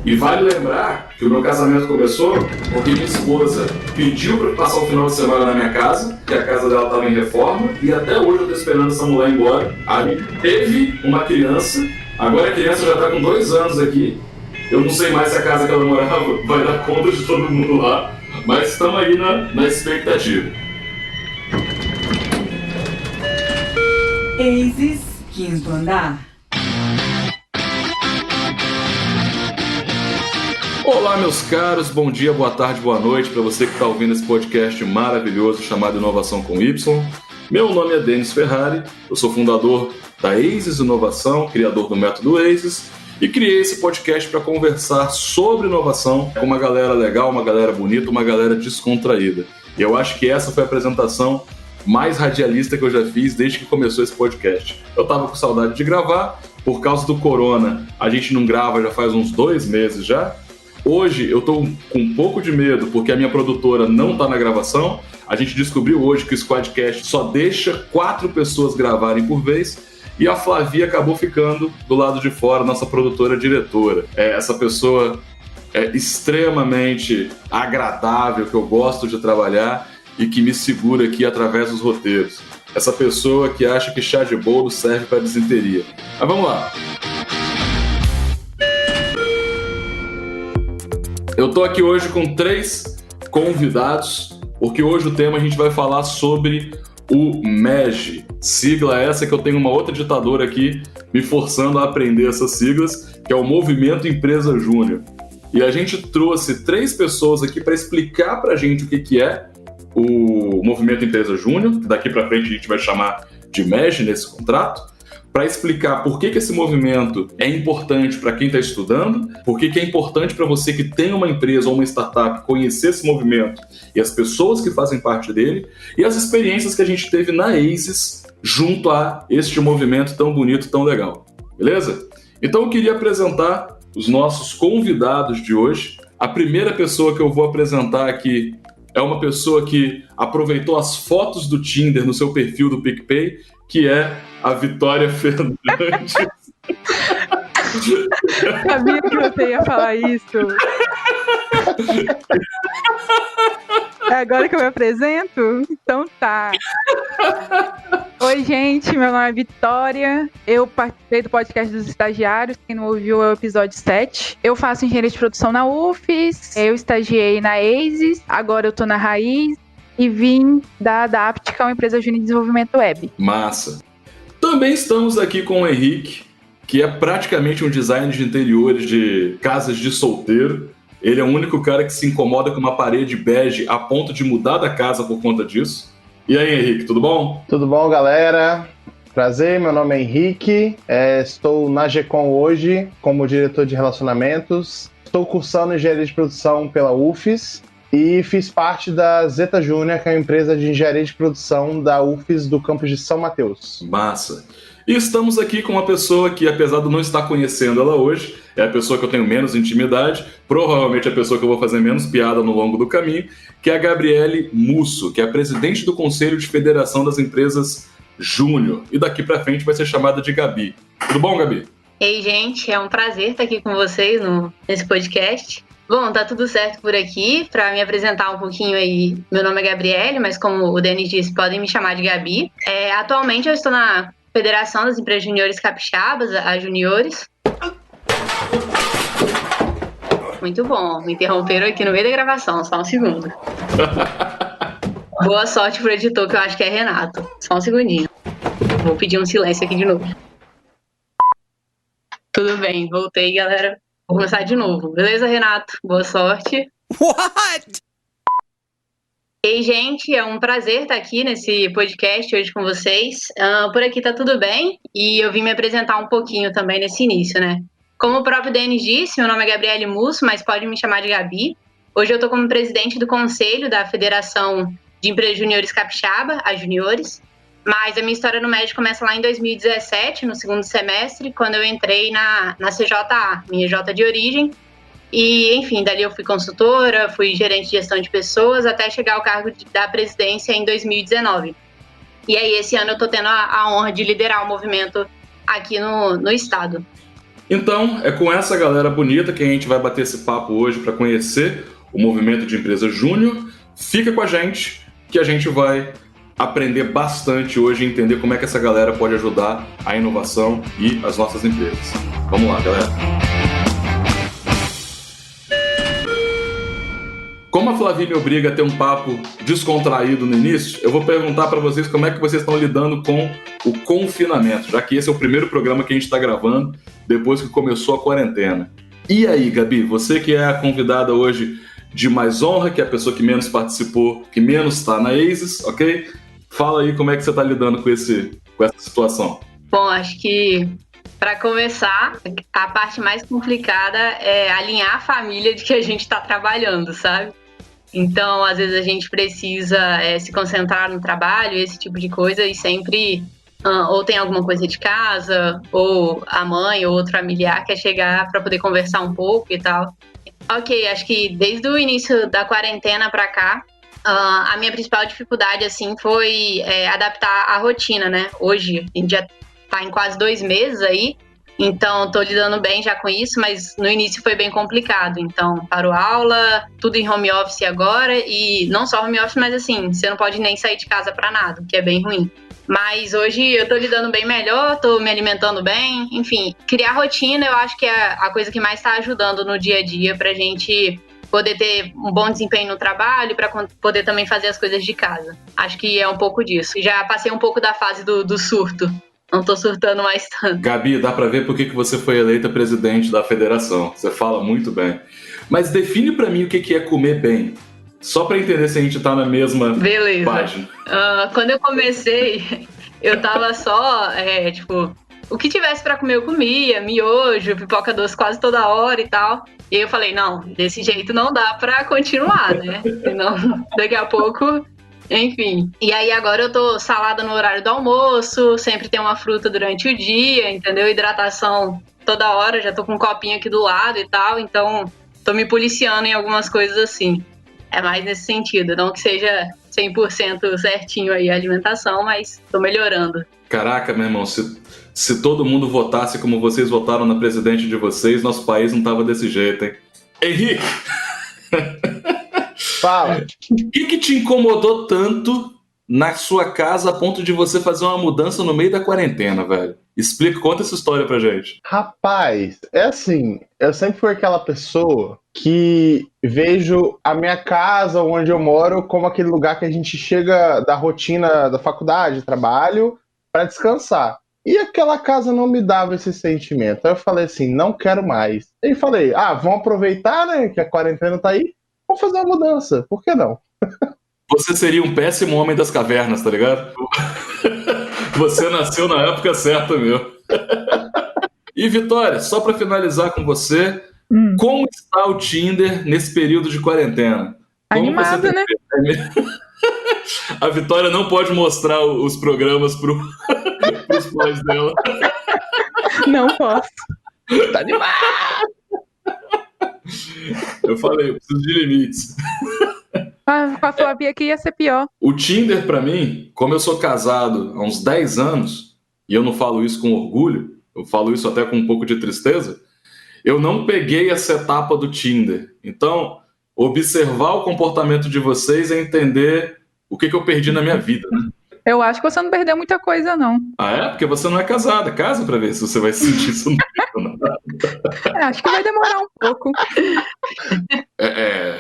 E vale lembrar que o meu casamento começou porque minha esposa pediu para passar o final de semana na minha casa, que a casa dela estava em reforma, e até hoje eu tô esperando essa mulher ir embora. A gente teve uma criança, agora a criança já está com 2 anos aqui. Eu não sei mais se a casa que ela morava vai dar conta de todo mundo lá, mas estamos aí na expectativa. Aces, quinto andar. Olá, meus caros, bom dia, boa tarde, boa noite para você que está ouvindo esse podcast maravilhoso chamado Inovação com Y. Meu nome é Denis Ferrari, eu sou fundador da Aces Inovação, criador do método Aces, e criei esse podcast para conversar sobre inovação com uma galera legal, uma galera bonita, uma galera descontraída. E eu acho que essa foi a apresentação mais radialista que eu já fiz desde que começou esse podcast. Eu tava com saudade de gravar, por causa do corona, a gente não grava já faz uns 2 meses já. Hoje eu tô com um pouco de medo porque a minha produtora não tá na gravação. A gente descobriu hoje que o Squadcast só deixa 4 pessoas gravarem por vez e a Flavia acabou ficando do lado de fora, nossa produtora diretora. Essa pessoa é extremamente agradável, que eu gosto de trabalhar e que me segura aqui através dos roteiros. Essa pessoa que acha que chá de boldo serve para disenteria. Mas vamos lá. Eu tô aqui hoje com 3 convidados, porque hoje o tema a gente vai falar sobre o MEG, sigla essa que eu tenho uma outra ditadora aqui me forçando a aprender essas siglas, que é o Movimento Empresa Júnior. E a gente trouxe 3 pessoas aqui para explicar pra gente o que é o Movimento Empresa Júnior, que daqui para frente a gente vai chamar de MEG nesse contrato, para explicar por que esse movimento é importante para quem está estudando, por que é importante para você que tem uma empresa ou uma startup conhecer esse movimento e as pessoas que fazem parte dele, e as experiências que a gente teve na Aces junto a este movimento tão bonito, tão legal. Beleza? Então eu queria apresentar os nossos convidados de hoje. A primeira pessoa que eu vou apresentar aqui é uma pessoa que aproveitou as fotos do Tinder no seu perfil do PicPay, que é a Vitória Fernandes. Sabia que você ia falar isso. É agora que eu me apresento? Então tá. Oi, gente, meu nome é Vitória. Eu participei do podcast dos estagiários. Quem não ouviu é o episódio 7. Eu faço engenharia de produção na UFES. Eu estagiei na Aces. Agora eu tô na Raiz. E vim da Adapt, que é uma empresa júnior de desenvolvimento web. Massa. Também estamos aqui com o Henrique, que é praticamente um designer de interiores de casas de solteiro. Ele é o único cara que se incomoda com uma parede bege a ponto de mudar da casa por conta disso. E aí, Henrique, tudo bom? Tudo bom, galera? Prazer, meu nome é Henrique. Estou na GECOM hoje como diretor de relacionamentos. Estou cursando engenharia de produção pela UFES. E fiz parte da Zeta Júnior, que é uma empresa de engenharia de produção da UFES do campus de São Mateus. Massa! E estamos aqui com uma pessoa que, apesar de não estar conhecendo ela hoje, é a pessoa que eu tenho menos intimidade, provavelmente a pessoa que eu vou fazer menos piada no longo do caminho, que é a Gabriele Musso, que é a presidente do Conselho de Federação das Empresas Júnior. E daqui pra frente vai ser chamada de Gabi. Tudo bom, Gabi? Ei, gente, é um prazer estar aqui com vocês nesse podcast. Bom, tá tudo certo por aqui. Para me apresentar um pouquinho aí, meu nome é Gabriele, mas como o Denis disse, podem me chamar de Gabi. Atualmente eu estou na Federação das Empresas Juniores Capixabas, a Juniores. Muito bom, me interromperam aqui no meio da gravação, só um segundo. Boa sorte pro editor, que eu acho que é Renato. Só um segundinho. Vou pedir um silêncio aqui de novo. Tudo bem, voltei, galera. Vou começar de novo. Beleza, Renato? Boa sorte. What? Ei, gente, é um prazer estar aqui nesse podcast hoje com vocês. Por aqui tá tudo bem e eu vim me apresentar um pouquinho também nesse início, né? Como o próprio Denis disse, meu nome é Gabriele Musso, mas pode me chamar de Gabi. Hoje eu tô como presidente do Conselho da Federação de Empresas Juniores Capixaba, a Juniores. Mas a minha história no MEG começa lá em 2017, no segundo semestre, quando eu entrei na CJA, minha J de origem. E, enfim, dali eu fui consultora, fui gerente de gestão de pessoas, até chegar ao cargo da presidência em 2019. E aí, esse ano eu tô tendo a honra de liderar o movimento aqui no estado. Então, é com essa galera bonita que a gente vai bater esse papo hoje para conhecer o movimento de empresa júnior. Fica com a gente que a gente vai aprender bastante hoje e entender como é que essa galera pode ajudar a inovação e as nossas empresas. Vamos lá, galera. Como a Flavie me obriga a ter um papo descontraído no início, eu vou perguntar para vocês como é que vocês estão lidando com o confinamento, já que esse é o primeiro programa que a gente está gravando depois que começou a quarentena. E aí, Gabi, você que é a convidada hoje de mais honra, que é a pessoa que menos participou, que menos está na ACES, ok? Fala aí como é que você está lidando com essa situação. Bom, acho que para começar, a parte mais complicada é alinhar a família de que a gente está trabalhando, sabe? Então, às vezes a gente precisa se concentrar no trabalho, esse tipo de coisa, e sempre ou tem alguma coisa de casa, ou a mãe ou outro familiar quer chegar para poder conversar um pouco e tal. Ok, acho que desde o início da quarentena para cá, a minha principal dificuldade assim foi adaptar a rotina, né? Hoje a gente já tá em quase 2 meses aí, então tô lidando bem já com isso, mas no início foi bem complicado. Então parou aula, tudo em home office agora, e não só home office, mas assim, você não pode nem sair de casa para nada, o que é bem ruim. Mas hoje eu tô lidando bem melhor, tô me alimentando bem, enfim, criar rotina eu acho que é a coisa que mais tá ajudando no dia a dia pra gente poder ter um bom desempenho no trabalho, para poder também fazer as coisas de casa. Acho que é um pouco disso. Já passei um pouco da fase do surto. Não tô surtando mais tanto. Gabi, dá pra ver por que você foi eleita presidente da federação. Você fala muito bem. Mas define pra mim o que é comer bem. Só pra entender se a gente tá na mesma página. Quando eu comecei, eu tava só, o que tivesse pra comer eu comia, miojo, pipoca doce quase toda hora e tal. E aí eu falei, não, desse jeito não dá pra continuar, né? Senão, daqui a pouco... Enfim, e aí agora eu tô salada no horário do almoço, sempre tem uma fruta durante o dia, entendeu? Hidratação toda hora, já tô com um copinho aqui do lado e tal, então tô me policiando em algumas coisas assim. É mais nesse sentido, não que seja 100% certinho aí a alimentação, mas tô melhorando. Caraca, meu irmão, se todo mundo votasse como vocês votaram na presidente de vocês, nosso país não tava desse jeito, hein? Henrique! Fala. O que te incomodou tanto na sua casa a ponto de você fazer uma mudança no meio da quarentena, velho? Explica, conta essa história pra gente. Rapaz, é assim, eu sempre fui aquela pessoa que vejo a minha casa, onde eu moro, como aquele lugar que a gente chega da rotina da faculdade, trabalho, pra descansar. E aquela casa não me dava esse sentimento. Aí eu falei assim, não quero mais. E falei, vamos aproveitar, né, que a quarentena tá aí. Vamos fazer uma mudança, por que não? Você seria um péssimo homem das cavernas, tá ligado? Você nasceu na época certa, meu. E Vitória, só pra finalizar com você, como está o Tinder nesse período de quarentena? Animado, né? A Vitória não pode mostrar os programas pros pais dela. Não posso. Tá animado! Eu falei, eu preciso de limites. Com a Flavie aqui ia ser pior. O Tinder, pra mim, como eu sou casado há uns 10 anos, e eu não falo isso com orgulho, eu falo isso até com um pouco de tristeza, eu não peguei essa etapa do Tinder. Então, observar o comportamento de vocês é entender o que eu perdi na minha vida, né? Eu acho que você não perdeu muita coisa, não. Ah, é? Porque você não é casada. Casa pra ver se você vai sentir isso no não. Acho que vai demorar um pouco.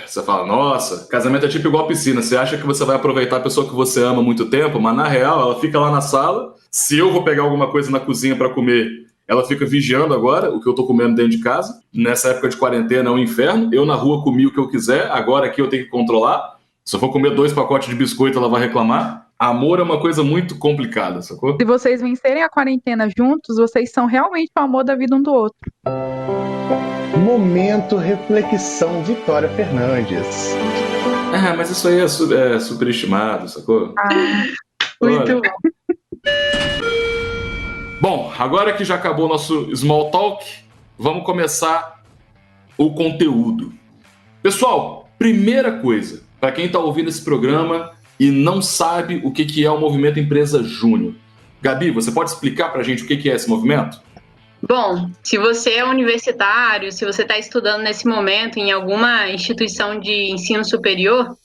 Você fala, nossa, casamento é tipo igual piscina. Você acha que você vai aproveitar a pessoa que você ama muito tempo, mas na real ela fica lá na sala. Se eu vou pegar alguma coisa na cozinha pra comer, ela fica vigiando agora o que eu tô comendo dentro de casa. Nessa época de quarentena é um inferno. Eu na rua comi o que eu quiser, agora aqui eu tenho que controlar. Se eu for comer 2 pacotes de biscoito, ela vai reclamar. Amor é uma coisa muito complicada, sacou? Se vocês vencerem a quarentena juntos, vocês são realmente o amor da vida um do outro. Momento reflexão Vitória Fernandes. Mas isso aí é superestimado, sacou? Muito bom. Bom, agora que já acabou o nosso small talk, vamos começar o conteúdo. Pessoal, primeira coisa, para quem está ouvindo esse programa e não sabe o que é o Movimento Empresa Júnior. Gabi, você pode explicar para a gente o que é esse movimento? Bom, se você é universitário, se você está estudando nesse momento em alguma instituição de ensino superior,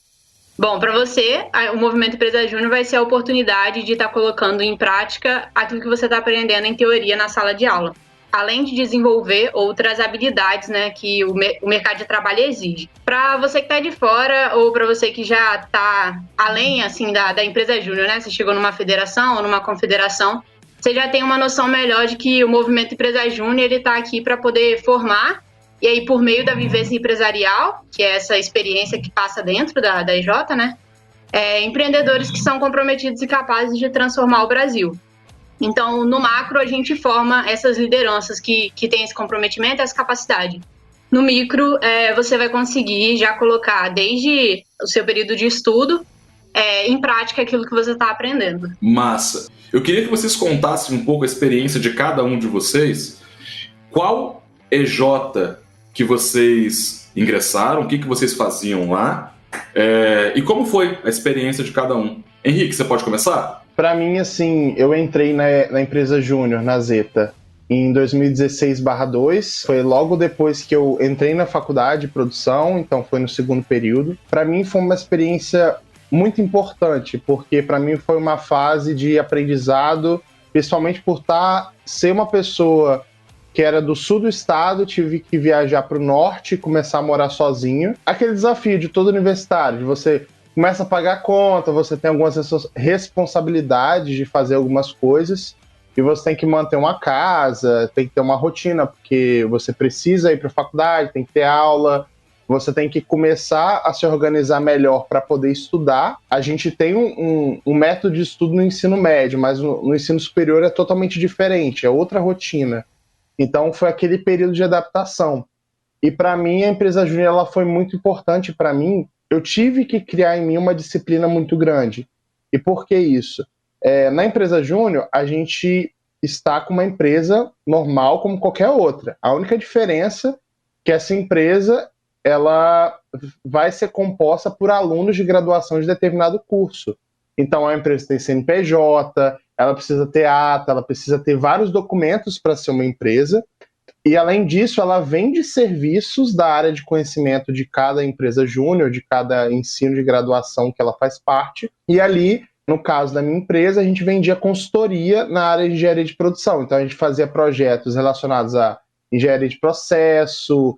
bom, para você, o Movimento Empresa Júnior vai ser a oportunidade de estar colocando em prática aquilo que você está aprendendo em teoria na sala de aula, além de desenvolver outras habilidades, né, que o mercado de trabalho exige. Para você que está de fora ou para você que já está além assim da Empresa Júnior, né, você chegou numa federação ou numa confederação, você já tem uma noção melhor de que o Movimento Empresa Júnior ele está aqui para poder formar, e aí por meio da vivência empresarial, que é essa experiência que passa dentro da EJ, né, empreendedores que são comprometidos e capazes de transformar o Brasil. Então, no macro, a gente forma essas lideranças que têm esse comprometimento e essa capacidade. No micro, você vai conseguir já colocar, desde o seu período de estudo, em prática aquilo que você está aprendendo. Massa. Eu queria que vocês contassem um pouco a experiência de cada um de vocês. Qual EJ que vocês ingressaram, o que vocês faziam lá, e como foi a experiência de cada um. Henrique, você pode começar? Para mim, assim, eu entrei na Empresa Júnior, na Zeta, em 2016/2. Foi logo depois que eu entrei na faculdade de produção, então foi no segundo período. Para mim foi uma experiência muito importante, porque para mim foi uma fase de aprendizado, principalmente por ser uma pessoa que era do sul do estado, tive que viajar para o norte e começar a morar sozinho. Aquele desafio de todo universitário, de você começa a pagar conta, você tem algumas responsabilidades de fazer algumas coisas, e você tem que manter uma casa, tem que ter uma rotina, porque você precisa ir para a faculdade, tem que ter aula, você tem que começar a se organizar melhor para poder estudar. A gente tem um método de estudo no ensino médio, mas no ensino superior é totalmente diferente, é outra rotina. Então foi aquele período de adaptação. E para mim a Empresa Júnior ela foi muito importante para mim. Eu tive que criar em mim uma disciplina muito grande. E por que isso? Na Empresa Júnior, a gente está com uma empresa normal como qualquer outra. A única diferença é que essa empresa ela vai ser composta por alunos de graduação de determinado curso. Então, a empresa tem CNPJ, ela precisa ter ata, ela precisa ter vários documentos para ser uma empresa. E, além disso, ela vende serviços da área de conhecimento de cada empresa júnior, de cada ensino de graduação que ela faz parte. E ali, no caso da minha empresa, a gente vendia consultoria na área de engenharia de produção. Então, a gente fazia projetos relacionados a engenharia de processo,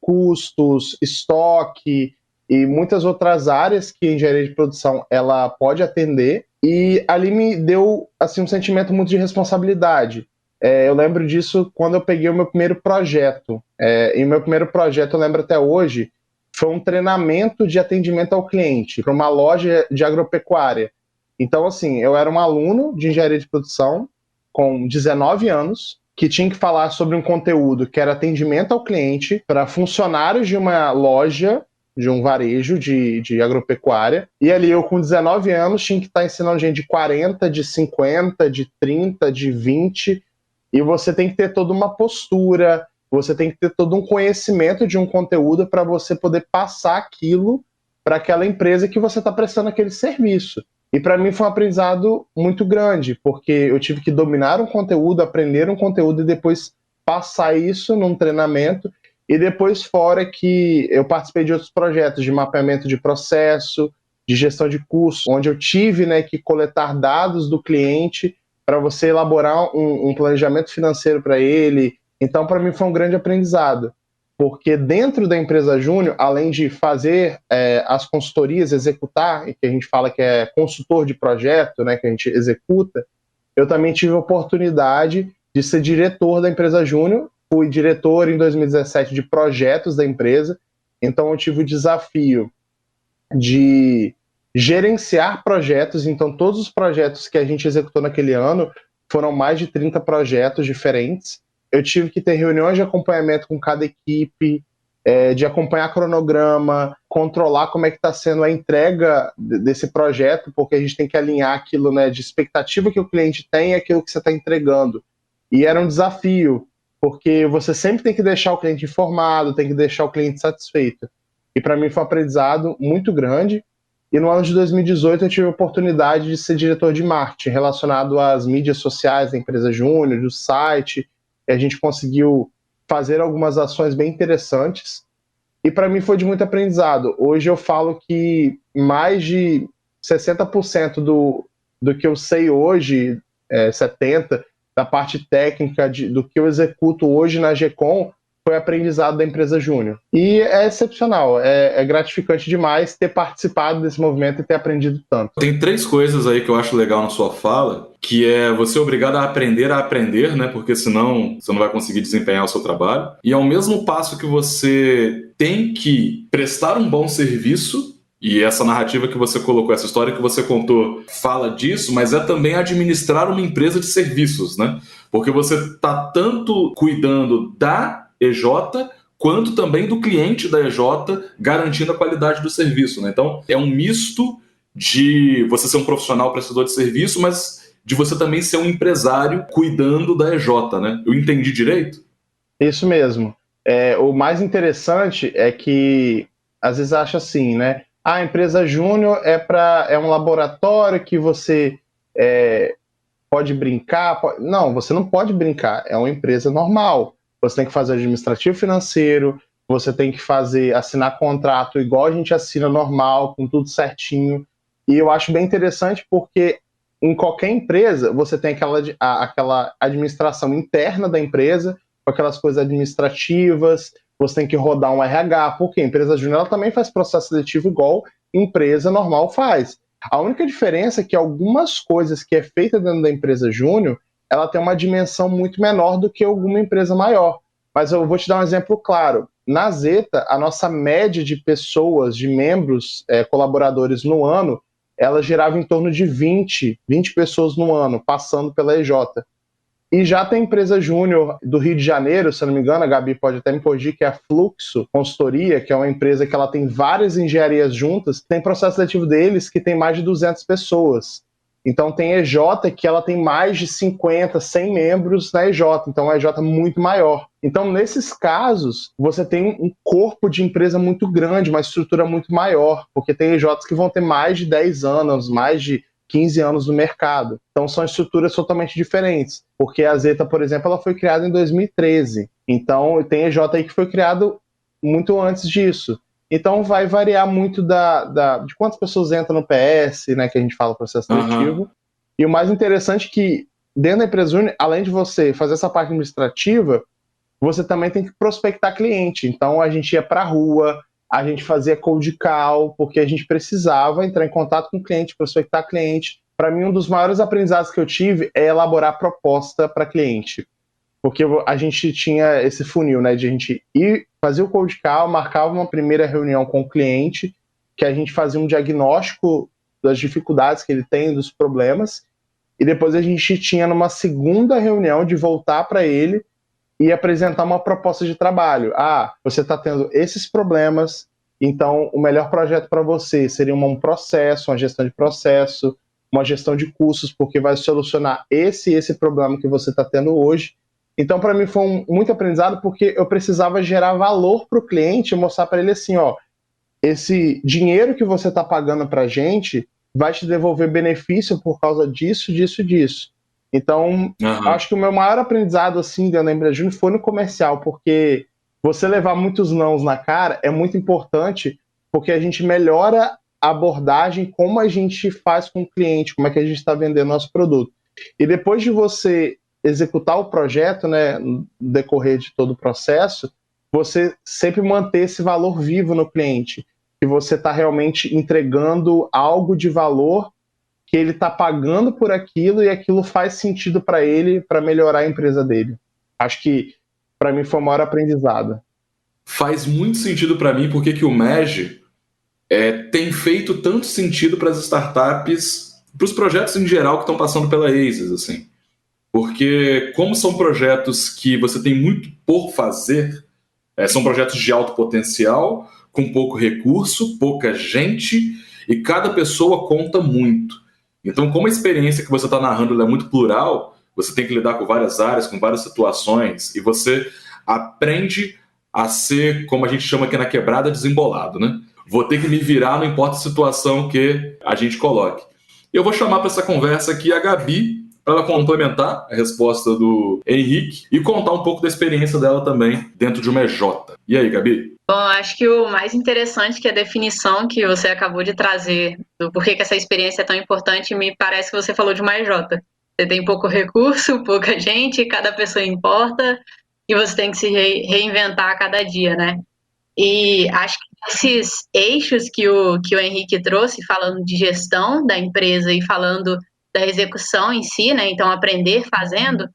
custos, estoque e muitas outras áreas que a engenharia de produção ela pode atender. E ali me deu assim, um sentimento muito de responsabilidade. Eu lembro disso quando eu peguei o meu primeiro projeto. E o meu primeiro projeto, eu lembro até hoje, foi um treinamento de atendimento ao cliente para uma loja de agropecuária. Então, assim, eu era um aluno de engenharia de produção com 19 anos, que tinha que falar sobre um conteúdo que era atendimento ao cliente para funcionários de uma loja, de um varejo de agropecuária. E ali eu, com 19 anos, tinha que estar ensinando gente de 40, de 50, de 30, de 20. E você tem que ter toda uma postura, você tem que ter todo um conhecimento de um conteúdo para você poder passar aquilo para aquela empresa que você está prestando aquele serviço. E para mim foi um aprendizado muito grande, porque eu tive que dominar um conteúdo, aprender um conteúdo e depois passar isso num treinamento. E depois fora que eu participei de outros projetos de mapeamento de processo, de gestão de custos, onde eu tive que coletar dados do cliente para você elaborar um planejamento financeiro para ele. Então, para mim foi um grande aprendizado. Porque dentro da Empresa Júnior, além de fazer as consultorias, executar, que a gente fala que é consultor de projeto, que a gente executa, eu também tive a oportunidade de ser diretor da Empresa Júnior. Fui diretor em 2017 de projetos da empresa, então eu tive o desafio de gerenciar projetos. Então todos os projetos que a gente executou naquele ano foram mais de 30 projetos diferentes. Eu tive que ter reuniões de acompanhamento com cada equipe, de acompanhar cronograma, controlar como é que está sendo a entrega desse projeto, porque a gente tem que alinhar aquilo de expectativa que o cliente tem e aquilo que você está entregando. E era um desafio, porque você sempre tem que deixar o cliente informado, tem que deixar o cliente satisfeito. E para mim foi um aprendizado muito grande. E no ano de 2018 eu tive a oportunidade de ser diretor de marketing relacionado às mídias sociais da Empresa Júnior, do site. e a gente conseguiu fazer algumas ações bem interessantes. E para mim foi de muito aprendizado. Hoje eu falo que mais de 60% do que eu sei hoje, 70%, da parte técnica do que eu executo hoje na GECOM, foi aprendizado da empresa Júnior. E é excepcional, é gratificante demais ter participado desse movimento e ter aprendido tanto. Tem 3 coisas aí que eu acho legal na sua fala, que é você obrigado a aprender, né? Porque senão você não vai conseguir desempenhar o seu trabalho. E ao mesmo passo que você tem que prestar um bom serviço, e essa narrativa que você colocou, essa história que você contou, fala disso, mas é também administrar uma empresa de serviços, né? Porque você está tanto cuidando da EJ, quanto também do cliente da EJ, garantindo a qualidade do serviço, né? Então, é um misto de você ser um profissional prestador de serviço, mas de você também ser um empresário cuidando da EJ, né? Eu entendi direito? Isso mesmo. O mais interessante é que, às vezes, acha assim, né? A empresa Júnior é um laboratório que você pode brincar. Não, você não pode brincar. É uma empresa normal. Você tem que fazer administrativo financeiro, você tem que assinar contrato igual a gente assina normal, com tudo certinho. E eu acho bem interessante porque em qualquer empresa você tem aquela administração interna da empresa, com aquelas coisas administrativas, você tem que rodar um RH, porque a empresa júnior ela também faz processo seletivo igual empresa normal faz. A única diferença é que algumas coisas que é feita dentro da empresa júnior, ela tem uma dimensão muito menor do que alguma empresa maior. Mas eu vou te dar um exemplo claro. Na Zeta, a nossa média de pessoas, de membros, colaboradores no ano, ela girava em torno de 20 pessoas no ano, passando pela EJ. E já tem empresa júnior do Rio de Janeiro, se eu não me engano, a Gabi pode até me corrigir, que é a Fluxo Consultoria, que é uma empresa que ela tem várias engenharias juntas, tem processo seletivo deles que tem mais de 200 pessoas. Então tem EJ que ela tem mais de 50, 100 membros na EJ, então é uma EJ muito maior. Então nesses casos, você tem um corpo de empresa muito grande, uma estrutura muito maior, porque tem EJs que vão ter mais de 10 anos, mais de 15 anos no mercado. Então são estruturas totalmente diferentes, porque a Zeta, por exemplo, ela foi criada em 2013. Então tem EJ aí que foi criado muito antes disso. Então vai variar muito de quantas pessoas entram no PS, né, que a gente fala processo seletivo. E o mais interessante é que dentro da empresa júnior, além de você fazer essa parte administrativa, você também tem que prospectar cliente. Então a gente ia para a rua, a gente fazia cold call, porque a gente precisava entrar em contato com o cliente, prospectar cliente. Para mim, um dos maiores aprendizados que eu tive é elaborar proposta para cliente. Porque a gente tinha esse funil, né, de a gente ir fazer o cold call, marcava uma primeira reunião com o cliente, que a gente fazia um diagnóstico das dificuldades que ele tem, dos problemas, e depois a gente tinha numa segunda reunião de voltar para ele e apresentar uma proposta de trabalho. Você está tendo esses problemas, então o melhor projeto para você seria um processo, uma gestão de processo, uma gestão de custos, porque vai solucionar esse problema que você está tendo hoje. Então, para mim, foi muito aprendizado, porque eu precisava gerar valor para o cliente e mostrar para ele assim, esse dinheiro que você está pagando para a gente vai te devolver benefício por causa disso, disso, disso. Então, acho que o meu maior aprendizado, assim, dentro da empresa júnior foi no comercial, porque você levar muitos nãos na cara é muito importante, porque a gente melhora a abordagem, como a gente faz com o cliente, como é que a gente está vendendo nosso produto. E depois de você executar o projeto, né, no decorrer de todo o processo, você sempre manter esse valor vivo no cliente, que você está realmente entregando algo de valor, que ele está pagando por aquilo e aquilo faz sentido para ele, para melhorar a empresa dele. Acho que, para mim, foi o maior aprendizado. Faz muito sentido para mim porque que o MEG tem feito tanto sentido para as startups, para os projetos em geral que estão passando pela ACES, assim. Porque como são projetos que você tem muito por fazer, são projetos de alto potencial, com pouco recurso, pouca gente, e cada pessoa conta muito. Então, como a experiência que você está narrando é muito plural, você tem que lidar com várias áreas, com várias situações, e você aprende a ser, como a gente chama aqui na quebrada, desembolado, né? Vou ter que me virar, não importa a situação que a gente coloque. Eu vou chamar para essa conversa aqui a Gabi, para ela complementar a resposta do Henrique e contar um pouco da experiência dela também dentro de uma EJ. E aí, Gabi? Bom, acho que o mais interessante que a definição que você acabou de trazer do porquê que essa experiência é tão importante, me parece que você falou de uma EJ. Você tem pouco recurso, pouca gente, cada pessoa importa e você tem que se reinventar a cada dia, né? E acho que esses eixos que o Henrique trouxe, falando de gestão da empresa e falando da execução em si, né? Então, aprender fazendo,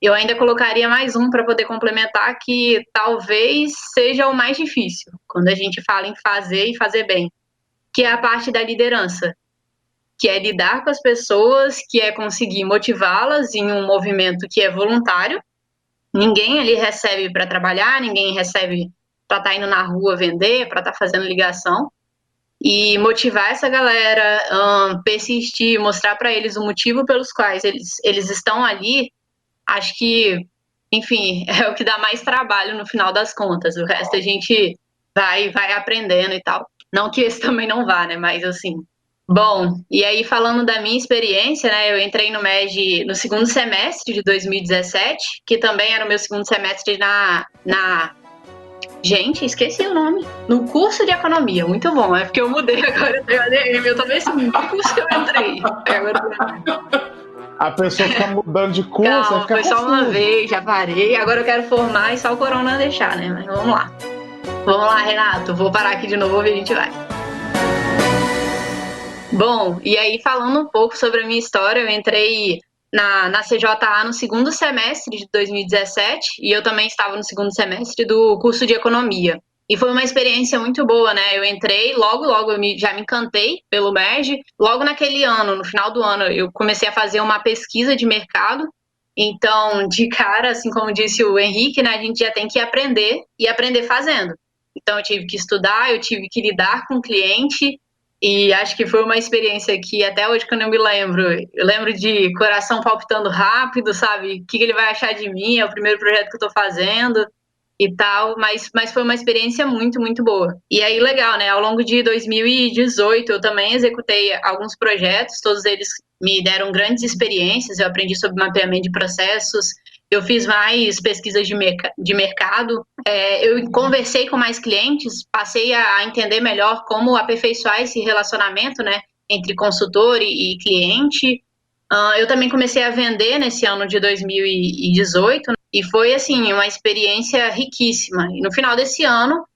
eu ainda colocaria mais um para poder complementar, que talvez seja o mais difícil, quando a gente fala em fazer e fazer bem, que é a parte da liderança, que é lidar com as pessoas, que é conseguir motivá-las em um movimento que é voluntário. Ninguém ali recebe para trabalhar, ninguém recebe para estar indo na rua vender, para estar fazendo ligação. E motivar essa galera, persistir, mostrar para eles o motivo pelos quais eles estão ali, acho que, enfim, é o que dá mais trabalho no final das contas. O resto a gente vai aprendendo e tal. Não que esse também não vá, né? Mas assim. Bom, e aí falando da minha experiência, né? Eu entrei no MEG no segundo semestre de 2017, que também era o meu segundo semestre na Gente, esqueci o nome. No curso de economia, muito bom. É porque eu mudei agora do ADM. Eu também assim, que curso que eu entrei? A pessoa fica mudando de curso, Calma, fica foi só confuso. uma vez, já parei. Agora eu quero formar e só o corona deixar, né? Mas vamos lá. Vamos lá, Renato. Vou parar aqui de novo e a gente vai. Bom, e aí falando um pouco sobre a minha história, eu entrei na CJA no segundo semestre de 2017 e eu também estava no segundo semestre do curso de economia. E foi uma experiência muito boa, né? Eu entrei, logo eu já me encantei pelo MEG. Logo naquele ano, no final do ano, eu comecei a fazer uma pesquisa de mercado. Então, de cara, assim como disse o Henrique, né? A gente já tem que aprender e aprender fazendo. Então, eu tive que estudar, eu tive que lidar com o cliente. E acho que foi uma experiência que até hoje, quando eu lembro de coração palpitando rápido, sabe? O que ele vai achar de mim? É o primeiro projeto que eu tô fazendo e tal, mas foi uma experiência muito, muito boa. E aí, legal, né? Ao longo de 2018, eu também executei alguns projetos, todos eles me deram grandes experiências, eu aprendi sobre mapeamento de processos, eu fiz mais pesquisas de mercado, eu conversei com mais clientes, passei a entender melhor como aperfeiçoar esse relacionamento, né, entre consultor e cliente. Eu também comecei a vender nesse ano de 2018, né, e foi, assim, uma experiência riquíssima. E no final desse ano,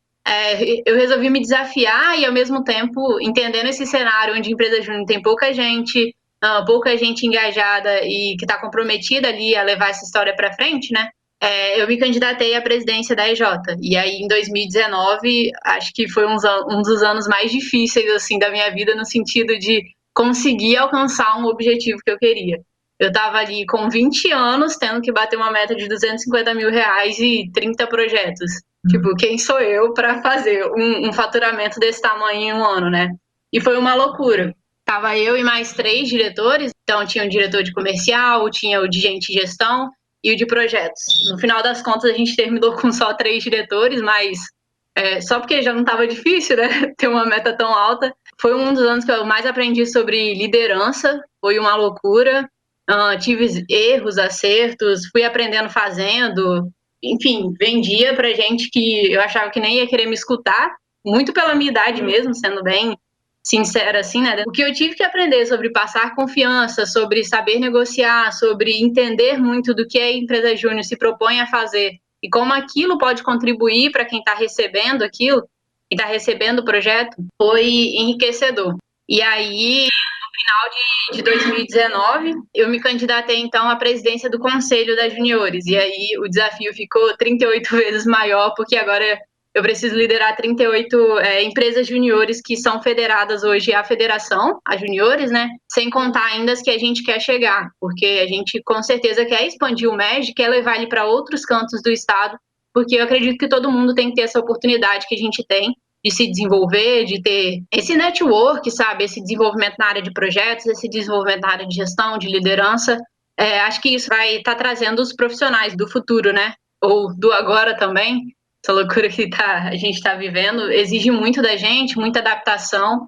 eu resolvi me desafiar e, ao mesmo tempo, entendendo esse cenário onde a empresa júnior tem pouca gente engajada e que está comprometida ali a levar essa história para frente, né? Eu me candidatei à presidência da EJ. E aí, em 2019, acho que foi um dos anos mais difíceis, assim, da minha vida, no sentido de conseguir alcançar um objetivo que eu queria. Eu estava ali com 20 anos, tendo que bater uma meta de R$250 mil e 30 projetos. Tipo, quem sou eu para fazer um faturamento desse tamanho em um ano, né? E foi uma loucura. Tava eu e mais 3 diretores, então tinha o diretor de comercial, tinha o de gente de gestão e o de projetos. No final das contas, a gente terminou com só 3 diretores, mas só porque já não estava difícil, né, ter uma meta tão alta. Foi um dos anos que eu mais aprendi sobre liderança, foi uma loucura. Tive erros, acertos, fui aprendendo fazendo. Enfim, vendia pra gente que eu achava que nem ia querer me escutar, muito pela minha idade mesmo, sendo bem sincera, assim, né? O que eu tive que aprender sobre passar confiança, sobre saber negociar, sobre entender muito do que a empresa júnior se propõe a fazer e como aquilo pode contribuir para quem está recebendo aquilo, e está recebendo o projeto, foi enriquecedor. E aí, no final de 2019, eu me candidatei, então, à presidência do Conselho das Juniores. E aí, o desafio ficou 38 vezes maior, porque agora eu preciso liderar 38 empresas juniores que são federadas hoje à federação, a juniores, né? Sem contar ainda as que a gente quer chegar, porque a gente com certeza quer expandir o MEG, quer levar ele para outros cantos do estado, porque eu acredito que todo mundo tem que ter essa oportunidade que a gente tem de se desenvolver, de ter esse network, sabe? Esse desenvolvimento na área de projetos, esse desenvolvimento na área de gestão, de liderança. Acho que isso vai estar trazendo os profissionais do futuro, né? Ou do agora também. Essa loucura que a gente está vivendo exige muito da gente, muita adaptação.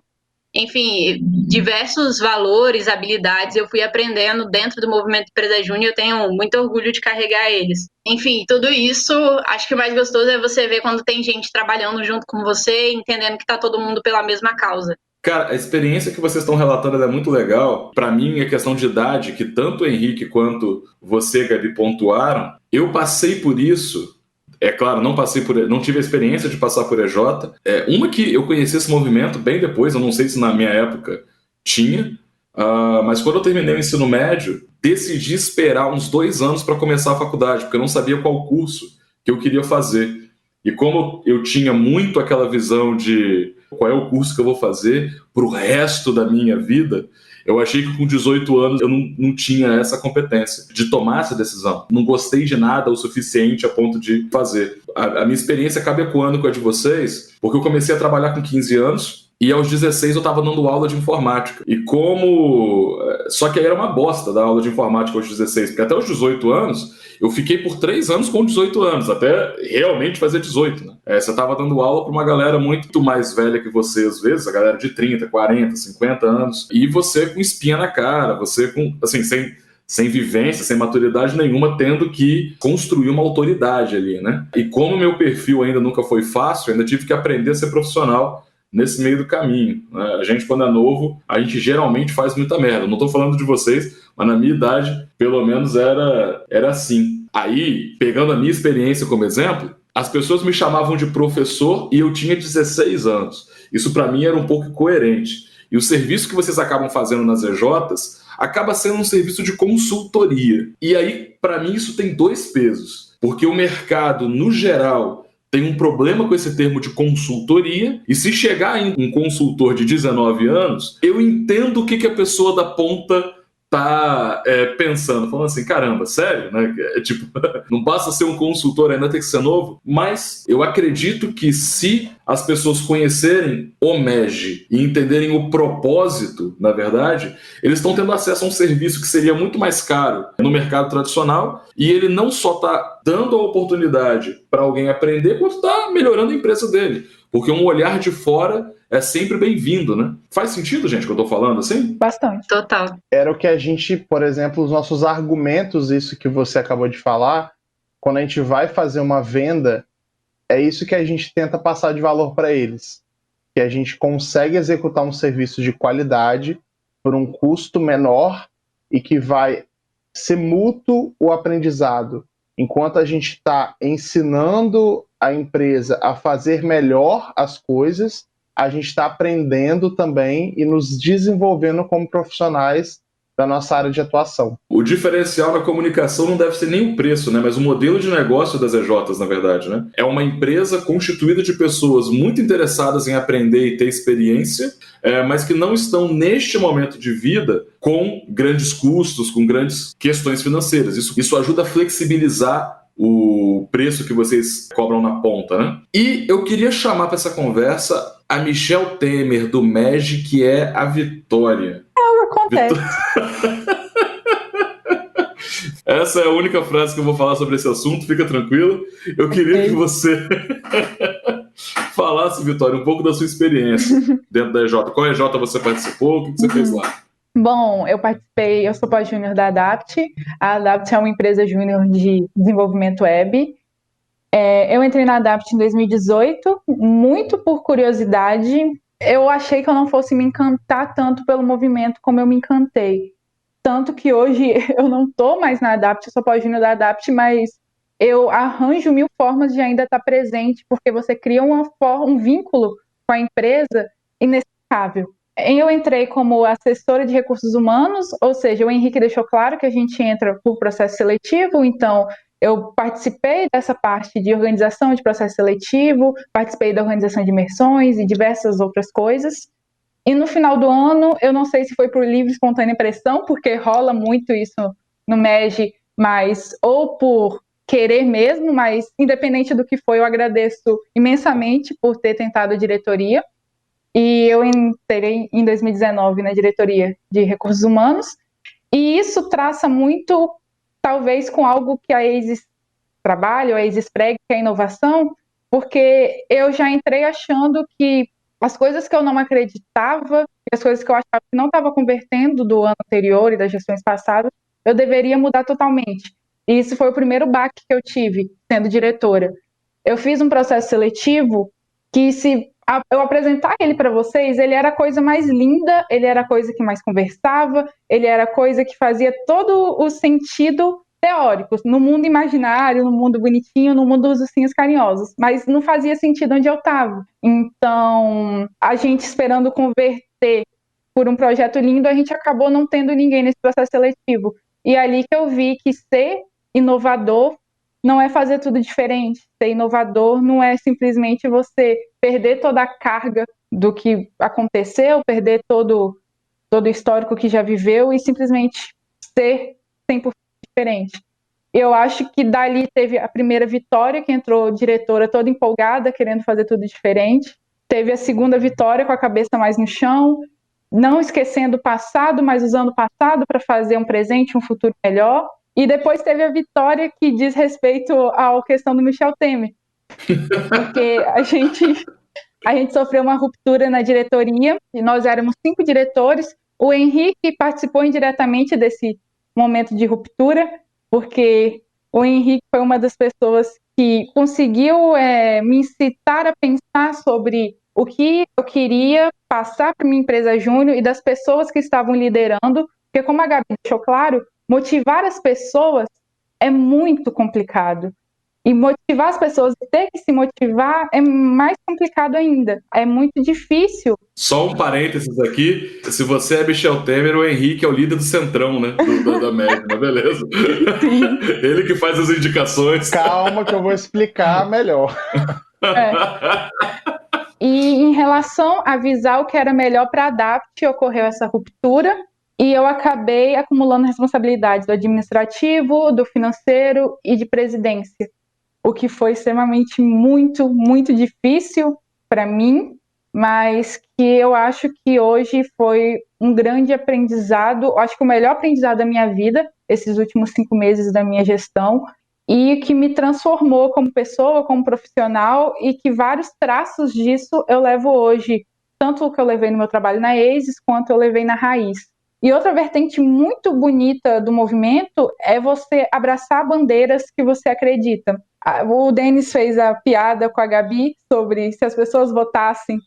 enfim, diversos valores, habilidades eu fui aprendendo dentro do movimento Empresa Júnior e eu tenho muito orgulho de carregar eles. Enfim, tudo isso, acho que o mais gostoso é você ver quando tem gente trabalhando junto com você, entendendo que tá todo mundo pela mesma causa. Cara, a experiência que vocês estão relatando ela é muito legal. Para mim, a questão de idade, que tanto o Henrique quanto você, Gabi, pontuaram, eu passei por isso. É claro, não tive a experiência de passar por EJ. Uma que eu conheci esse movimento bem depois, eu não sei se na minha época tinha, mas quando eu terminei o ensino médio, decidi esperar uns 2 anos para começar a faculdade, porque eu não sabia qual curso que eu queria fazer. E como eu tinha muito aquela visão de qual é o curso que eu vou fazer para o resto da minha vida, eu achei que com 18 anos eu não tinha essa competência de tomar essa decisão. Não gostei de nada o suficiente a ponto de fazer. A minha experiência acaba ecoando com a de vocês, porque eu comecei a trabalhar com 15 anos e aos 16 eu estava dando aula de informática. Só que aí era uma bosta dar aula de informática aos 16, porque até os 18 anos eu fiquei por 3 anos com 18 anos, até realmente fazer 18, né? Você estava dando aula para uma galera muito mais velha que você, às vezes, a galera de 30, 40, 50 anos, e você com espinha na cara, você com, assim, sem vivência, sem maturidade nenhuma, tendo que construir uma autoridade ali, né? E como o meu perfil ainda nunca foi fácil, ainda tive que aprender a ser profissional nesse meio do caminho, né? A gente, quando é novo, a gente geralmente faz muita merda. Não estou falando de vocês, mas na minha idade, pelo menos era assim. Aí, pegando a minha experiência como exemplo, as pessoas me chamavam de professor e eu tinha 16 anos. Isso para mim era um pouco incoerente. E o serviço que vocês acabam fazendo nas EJs acaba sendo um serviço de consultoria. E aí, para mim, isso tem 2 pesos. Porque o mercado, no geral, tem um problema com esse termo de consultoria, e se chegar em um consultor de 19 anos, eu entendo o que a pessoa da ponta tá pensando, falando assim, caramba, sério? Né? Tipo, não basta ser um consultor, ainda tem que ser novo, mas eu acredito que se as pessoas conhecerem o MEG e entenderem o propósito, na verdade, eles estão tendo acesso a um serviço que seria muito mais caro no mercado tradicional, e ele não só está dando a oportunidade para alguém aprender, quanto está melhorando a empresa dele. Porque um olhar de fora é sempre bem-vindo, né? Faz sentido, gente, o que eu tô falando assim? Bastante. Total. Era o que a gente, por exemplo, os nossos argumentos, isso que você acabou de falar, quando a gente vai fazer uma venda, é isso que a gente tenta passar de valor para eles. Que a gente consegue executar um serviço de qualidade por um custo menor e que vai ser mútuo o aprendizado. Enquanto a gente está ensinando a empresa a fazer melhor as coisas, a gente está aprendendo também e nos desenvolvendo como profissionais da nossa área de atuação. O diferencial na comunicação não deve ser nem o preço, né? Mas o modelo de negócio das EJs, na verdade, né? É uma empresa constituída de pessoas muito interessadas em aprender e ter experiência, mas que não estão, neste momento de vida, com grandes custos, com grandes questões financeiras. Isso ajuda a flexibilizar o preço que vocês cobram na ponta, né? E eu queria chamar para essa conversa a Michelle Temer, do MEG, que é a Vitória. Acontece. Essa é a única frase que eu vou falar sobre esse assunto, fica tranquilo. Eu queria que você falasse, Vitória, um pouco da sua experiência dentro da EJ. Qual EJ você participou? O que você fez lá? Bom, eu sou pós-júnior da Adapt. A Adapt é uma empresa júnior de desenvolvimento web. Eu entrei na Adapt em 2018, muito por curiosidade. Eu achei que eu não fosse me encantar tanto pelo movimento como eu me encantei. Tanto que hoje eu não estou mais na Adapt, eu sou pós-júnior da Adapt, mas eu arranjo 1000 formas de ainda estar presente, porque você cria um vínculo com a empresa inexplicável. Eu entrei como assessora de recursos humanos, ou seja, o Henrique deixou claro que a gente entra por processo seletivo, então eu participei dessa parte de organização de processo seletivo, participei da organização de imersões e diversas outras coisas. E no final do ano, eu não sei se foi por livre e espontânea pressão, porque rola muito isso no MEG, mas ou por querer mesmo, mas independente do que foi, eu agradeço imensamente por ter tentado a diretoria. E eu entrei em 2019 na diretoria de recursos humanos, e isso traça muito, talvez, com algo que a ASIS trabalha, a ASIS prega, que é a inovação, porque eu já entrei achando que as coisas que eu não acreditava, as coisas que eu achava que não estava convertendo do ano anterior e das gestões passadas, eu deveria mudar totalmente. E isso foi o primeiro baque que eu tive sendo diretora. Eu fiz um processo seletivo que, se eu apresentar ele para vocês, ele era a coisa mais linda, ele era a coisa que mais conversava, ele era a coisa que fazia todo o sentido teórico, no mundo imaginário, no mundo bonitinho, no mundo dos ursinhos carinhosos, mas não fazia sentido onde eu estava. Então, a gente esperando converter por um projeto lindo, a gente acabou não tendo ninguém nesse processo seletivo. E é ali que eu vi que ser inovador não é fazer tudo diferente. Ser inovador não é simplesmente você perder toda a carga do que aconteceu, perder todo o histórico que já viveu e simplesmente ser 100% diferente. Eu acho que dali teve a primeira Vitória, que entrou diretora toda empolgada, querendo fazer tudo diferente. Teve a segunda Vitória com a cabeça mais no chão, não esquecendo o passado, mas usando o passado para fazer um presente, um futuro melhor. E depois teve a Vitória que diz respeito à questão do Michel Temer. Porque a gente sofreu uma ruptura na diretoria, e nós éramos 5 diretores. O Henrique participou indiretamente desse momento de ruptura, porque o Henrique foi uma das pessoas que conseguiu me incitar a pensar sobre o que eu queria passar para minha empresa júnior e das pessoas que estavam liderando, porque, como a Gabi deixou claro, motivar as pessoas é muito complicado. E motivar as pessoas, ter que se motivar, é mais complicado ainda. É muito difícil. Só um parênteses aqui. Se você é Michel Temer, o Henrique é o líder do Centrão, né? Da América, mas beleza. Sim. Ele que faz as indicações. Calma que eu vou explicar melhor. E em relação a avisar o que era melhor para a Adapt, ocorreu essa ruptura. E eu acabei acumulando responsabilidades do administrativo, do financeiro e de presidência, o que foi extremamente muito, muito difícil para mim, mas que eu acho que hoje foi um grande aprendizado, acho que o melhor aprendizado da minha vida, esses últimos 5 meses da minha gestão, e que me transformou como pessoa, como profissional, e que vários traços disso eu levo hoje, tanto o que eu levei no meu trabalho na ACES, quanto eu levei na Raiz. E outra vertente muito bonita do movimento é você abraçar bandeiras que você acredita. O Denis fez a piada com a Gabi sobre se as pessoas votassem,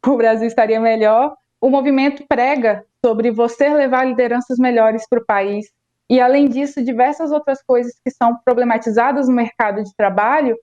o Brasil estaria melhor. O movimento prega sobre você levar lideranças melhores para o país. E, além disso, diversas outras coisas que são problematizadas no mercado de trabalho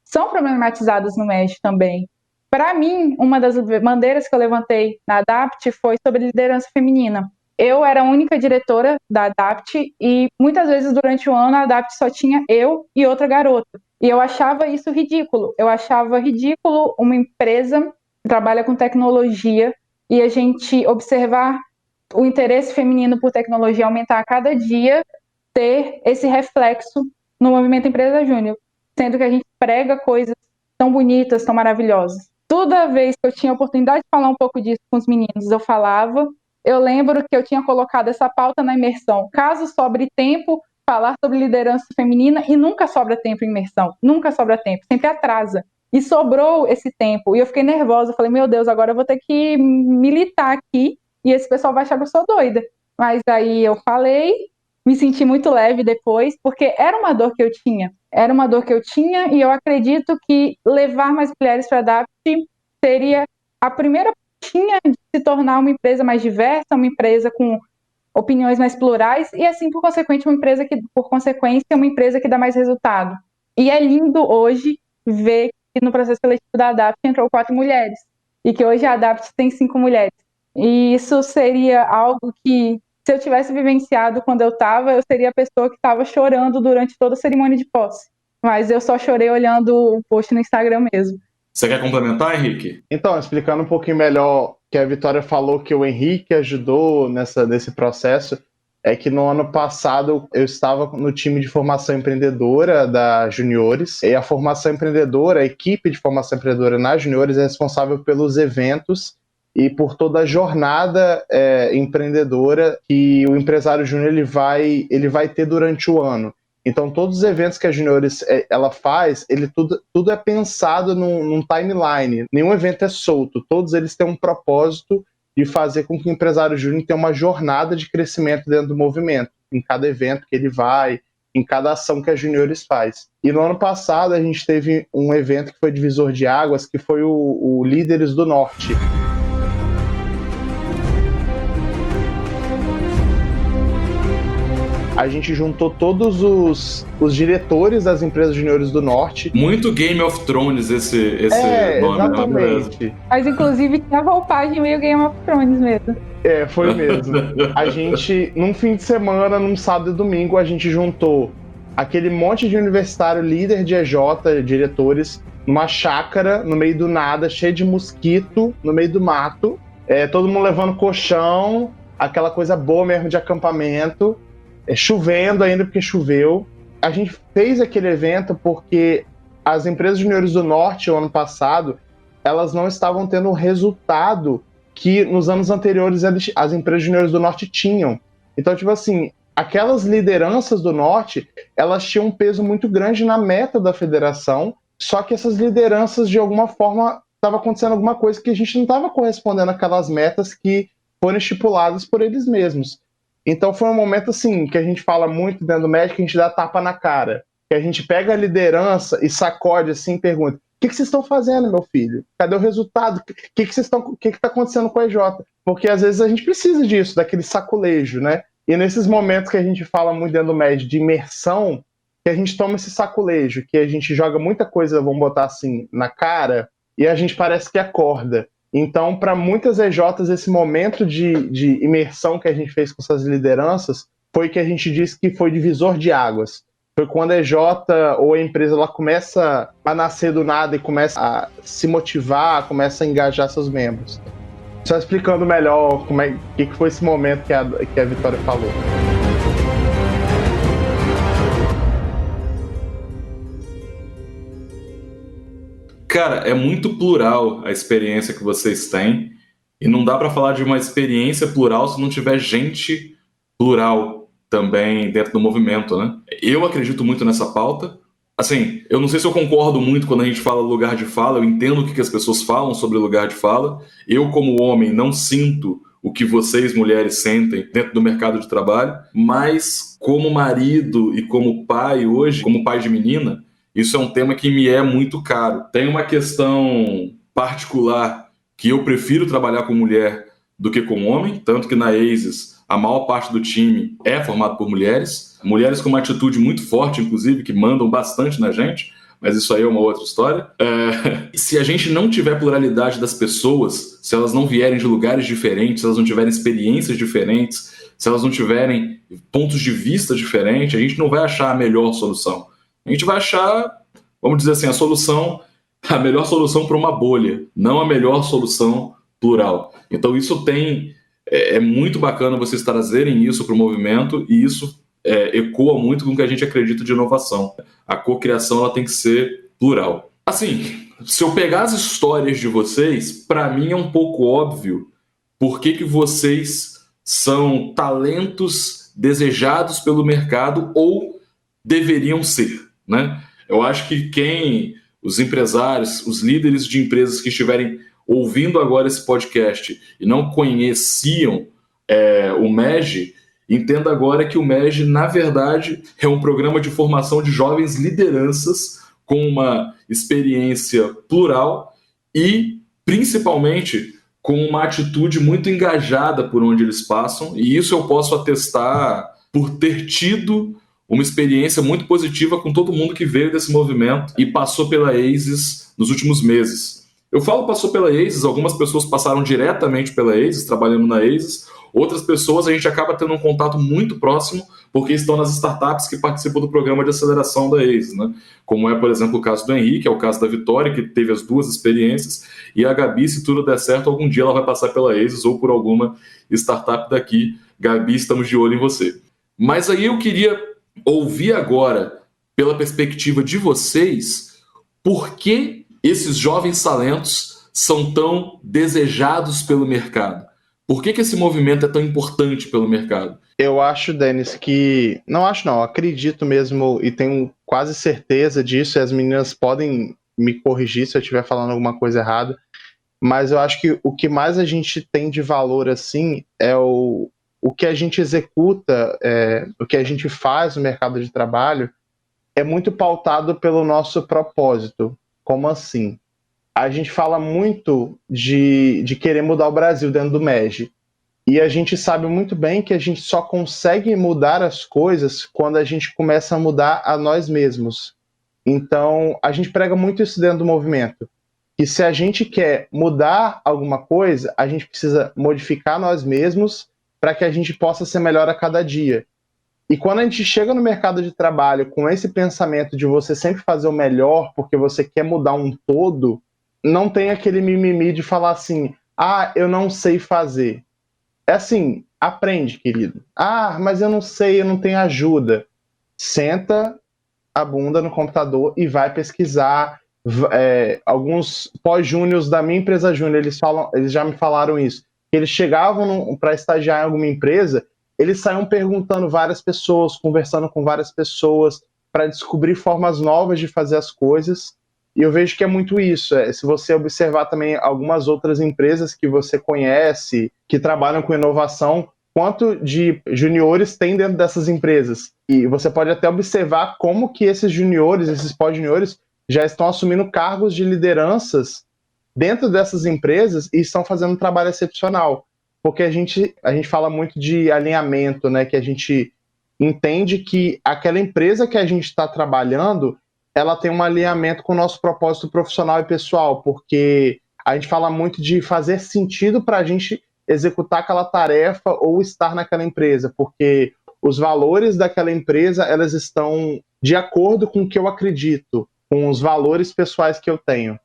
são problematizadas no MED também. Para mim, uma das bandeiras que eu levantei na ADAPT foi sobre liderança feminina. Eu era a única diretora da ADAPT e muitas vezes durante o ano a ADAPT só tinha eu e outra garota. E eu achava isso ridículo. Eu achava ridículo uma empresa que trabalha com tecnologia e a gente observar o interesse feminino por tecnologia aumentar a cada dia, ter esse reflexo no movimento Empresa Júnior, sendo que a gente prega coisas tão bonitas, tão maravilosas. Toda vez que eu tinha a oportunidade de falar um pouco disso com os meninos, eu falava. Eu lembro que eu tinha colocado essa pauta na imersão. Caso sobre tempo, falar sobre liderança feminina, e nunca sobra tempo em imersão. Nunca sobra tempo, sempre atrasa. E sobrou esse tempo. E eu fiquei nervosa. Eu falei, meu Deus, agora eu vou ter que militar aqui e esse pessoal vai achar que eu sou doida. Mas aí eu falei, me senti muito leve depois, porque era uma dor que eu tinha. Era uma dor que eu tinha e eu acredito que levar mais mulheres para a ADAPT seria a primeira tinha de se tornar uma empresa mais diversa, uma empresa com opiniões mais plurais e, assim, por consequência, uma empresa que dá mais resultado. E é lindo hoje ver que no processo seletivo da ADAPT entrou 4 mulheres e que hoje a ADAPT tem 5 mulheres. E isso seria algo que, se eu tivesse vivenciado quando eu seria a pessoa que estava chorando durante toda a cerimônia de posse. Mas eu só chorei olhando o post no Instagram mesmo. Você quer complementar, Henrique? Então, explicando um pouquinho melhor que a Vitória falou que o Henrique ajudou nesse processo, é que no ano passado eu estava no time de formação empreendedora da Juniores, e a formação empreendedora, a equipe de formação empreendedora na Juniores é responsável pelos eventos e por toda a jornada empreendedora que o empresário júnior ele vai ter durante o ano. Então, todos os eventos que a Juniores ela faz, tudo é pensado num timeline. Nenhum evento é solto. Todos eles têm um propósito de fazer com que o empresário júnior tenha uma jornada de crescimento dentro do movimento, em cada evento que ele vai, em cada ação que a Juniores faz. E no ano passado, a gente teve um evento que foi divisor de águas, que foi o Líderes do Norte. A gente juntou todos os diretores das empresas juniores do Norte. Muito Game of Thrones esse nome. Exatamente. Mas, inclusive, tinha roupagem meio Game of Thrones mesmo. Foi mesmo. A gente, num fim de semana, num sábado e domingo, a gente juntou aquele monte de universitário líder de EJ, diretores, numa chácara, no meio do nada, cheio de mosquito, no meio do mato. Todo mundo levando colchão, aquela coisa boa mesmo de acampamento. Chovendo ainda, porque choveu. A gente fez aquele evento porque as empresas juniores do Norte, o ano passado, elas não estavam tendo o resultado que nos anos anteriores as empresas juniores do Norte tinham. Então, tipo assim, aquelas lideranças do Norte, elas tinham um peso muito grande na meta da federação, só que essas lideranças, de alguma forma, estava acontecendo alguma coisa que a gente não estava correspondendo àquelas metas que foram estipuladas por eles mesmos. Então foi um momento assim, que a gente fala muito dentro do Magic, que a gente dá tapa na cara. Que a gente pega a liderança e sacode assim e pergunta: o que vocês estão fazendo, meu filho? Cadê o resultado? O que está acontecendo com a EJ? Porque às vezes a gente precisa disso, daquele saculejo, né? E nesses momentos que a gente fala muito dentro do Magic de imersão, que a gente toma esse saculejo, que a gente joga muita coisa, vamos botar assim, na cara, e a gente parece que acorda. Então, para muitas EJs, esse momento de imersão que a gente fez com essas lideranças foi que a gente disse que foi divisor de águas. Foi quando a EJ ou a empresa ela começa a nascer do nada e começa a se motivar, começa a engajar seus membros. Só explicando melhor o que foi esse momento que a Vitória falou. Cara, é muito plural a experiência que vocês têm e não dá para falar de uma experiência plural se não tiver gente plural também dentro do movimento, né? Eu acredito muito nessa pauta. Assim, eu não sei se eu concordo muito quando a gente fala lugar de fala, eu entendo o que as pessoas falam sobre lugar de fala. Eu, como homem, não sinto o que vocês, mulheres, sentem dentro do mercado de trabalho, mas como marido e como pai hoje, como pai de menina, isso é um tema que me é muito caro. Tem uma questão particular que eu prefiro trabalhar com mulher do que com homem, tanto que na ACES a maior parte do time é formado por mulheres. Mulheres com uma atitude muito forte, inclusive, que mandam bastante na gente, mas isso aí é uma outra história. Se a gente não tiver pluralidade das pessoas, se elas não vierem de lugares diferentes, se elas não tiverem experiências diferentes, se elas não tiverem pontos de vista diferentes, a gente não vai achar a melhor solução. A gente vai achar, vamos dizer assim, a melhor solução para uma bolha, não a melhor solução plural. Então isso é muito bacana vocês trazerem isso para o movimento e isso ecoa muito com o que a gente acredita de inovação. A cocriação ela tem que ser plural. Assim, se eu pegar as histórias de vocês, para mim é um pouco óbvio por que vocês são talentos desejados pelo mercado ou deveriam ser, né? Eu acho que os empresários, os líderes de empresas que estiverem ouvindo agora esse podcast e não conheciam o MEG, entenda agora que o MEG, na verdade, é um programa de formação de jovens lideranças com uma experiência plural e, principalmente, com uma atitude muito engajada por onde eles passam, e isso eu posso atestar por ter tido uma experiência muito positiva com todo mundo que veio desse movimento e passou pela ACES nos últimos meses. Eu falo passou pela ACES, algumas pessoas passaram diretamente pela ACES, trabalhando na ACES, outras pessoas a gente acaba tendo um contato muito próximo porque estão nas startups que participam do programa de aceleração da ACES, né? Como é, por exemplo, o caso do Henrique, é o caso da Vitória, que teve as duas experiências, e a Gabi, se tudo der certo, algum dia ela vai passar pela ACES ou por alguma startup daqui. Gabi, estamos de olho em você. Mas aí eu queria ouvir agora, pela perspectiva de vocês, por que esses jovens talentos são tão desejados pelo mercado? Por que esse movimento é tão importante pelo mercado? Eu acho, Denis, que... Não acho não, acredito mesmo e tenho quase certeza disso, e as meninas podem me corrigir se eu estiver falando alguma coisa errada, mas eu acho que o que mais a gente tem de valor, assim, é o que a gente executa, o que a gente faz no mercado de trabalho é muito pautado pelo nosso propósito. Como assim? A gente fala muito de querer mudar o Brasil dentro do MEG. E a gente sabe muito bem que a gente só consegue mudar as coisas quando a gente começa a mudar a nós mesmos. Então, a gente prega muito isso dentro do movimento. E se a gente quer mudar alguma coisa, a gente precisa modificar nós mesmos para que a gente possa ser melhor a cada dia. E quando a gente chega no mercado de trabalho com esse pensamento de você sempre fazer o melhor porque você quer mudar um todo, não tem aquele mimimi de falar assim, eu não sei fazer. É assim, aprende, querido. Mas eu não sei, eu não tenho ajuda. Senta a bunda no computador e vai pesquisar. Alguns pós-júniors da minha empresa júnior, eles já me falaram isso. Eles chegavam para estagiar em alguma empresa, eles saíam perguntando várias pessoas, conversando com várias pessoas, para descobrir formas novas de fazer as coisas. E eu vejo que é muito isso. Se você observar também algumas outras empresas que você conhece, que trabalham com inovação, quanto de juniores tem dentro dessas empresas. E você pode até observar como que esses juniores, esses pós-juniores, já estão assumindo cargos de lideranças dentro dessas empresas e estão fazendo um trabalho excepcional. Porque a gente fala muito de alinhamento, né? Que a gente entende que aquela empresa que a gente está trabalhando, ela tem um alinhamento com o nosso propósito profissional e pessoal, porque a gente fala muito de fazer sentido para a gente executar aquela tarefa ou estar naquela empresa, porque os valores daquela empresa, elas estão de acordo com o que eu acredito, com os valores pessoais que eu tenho.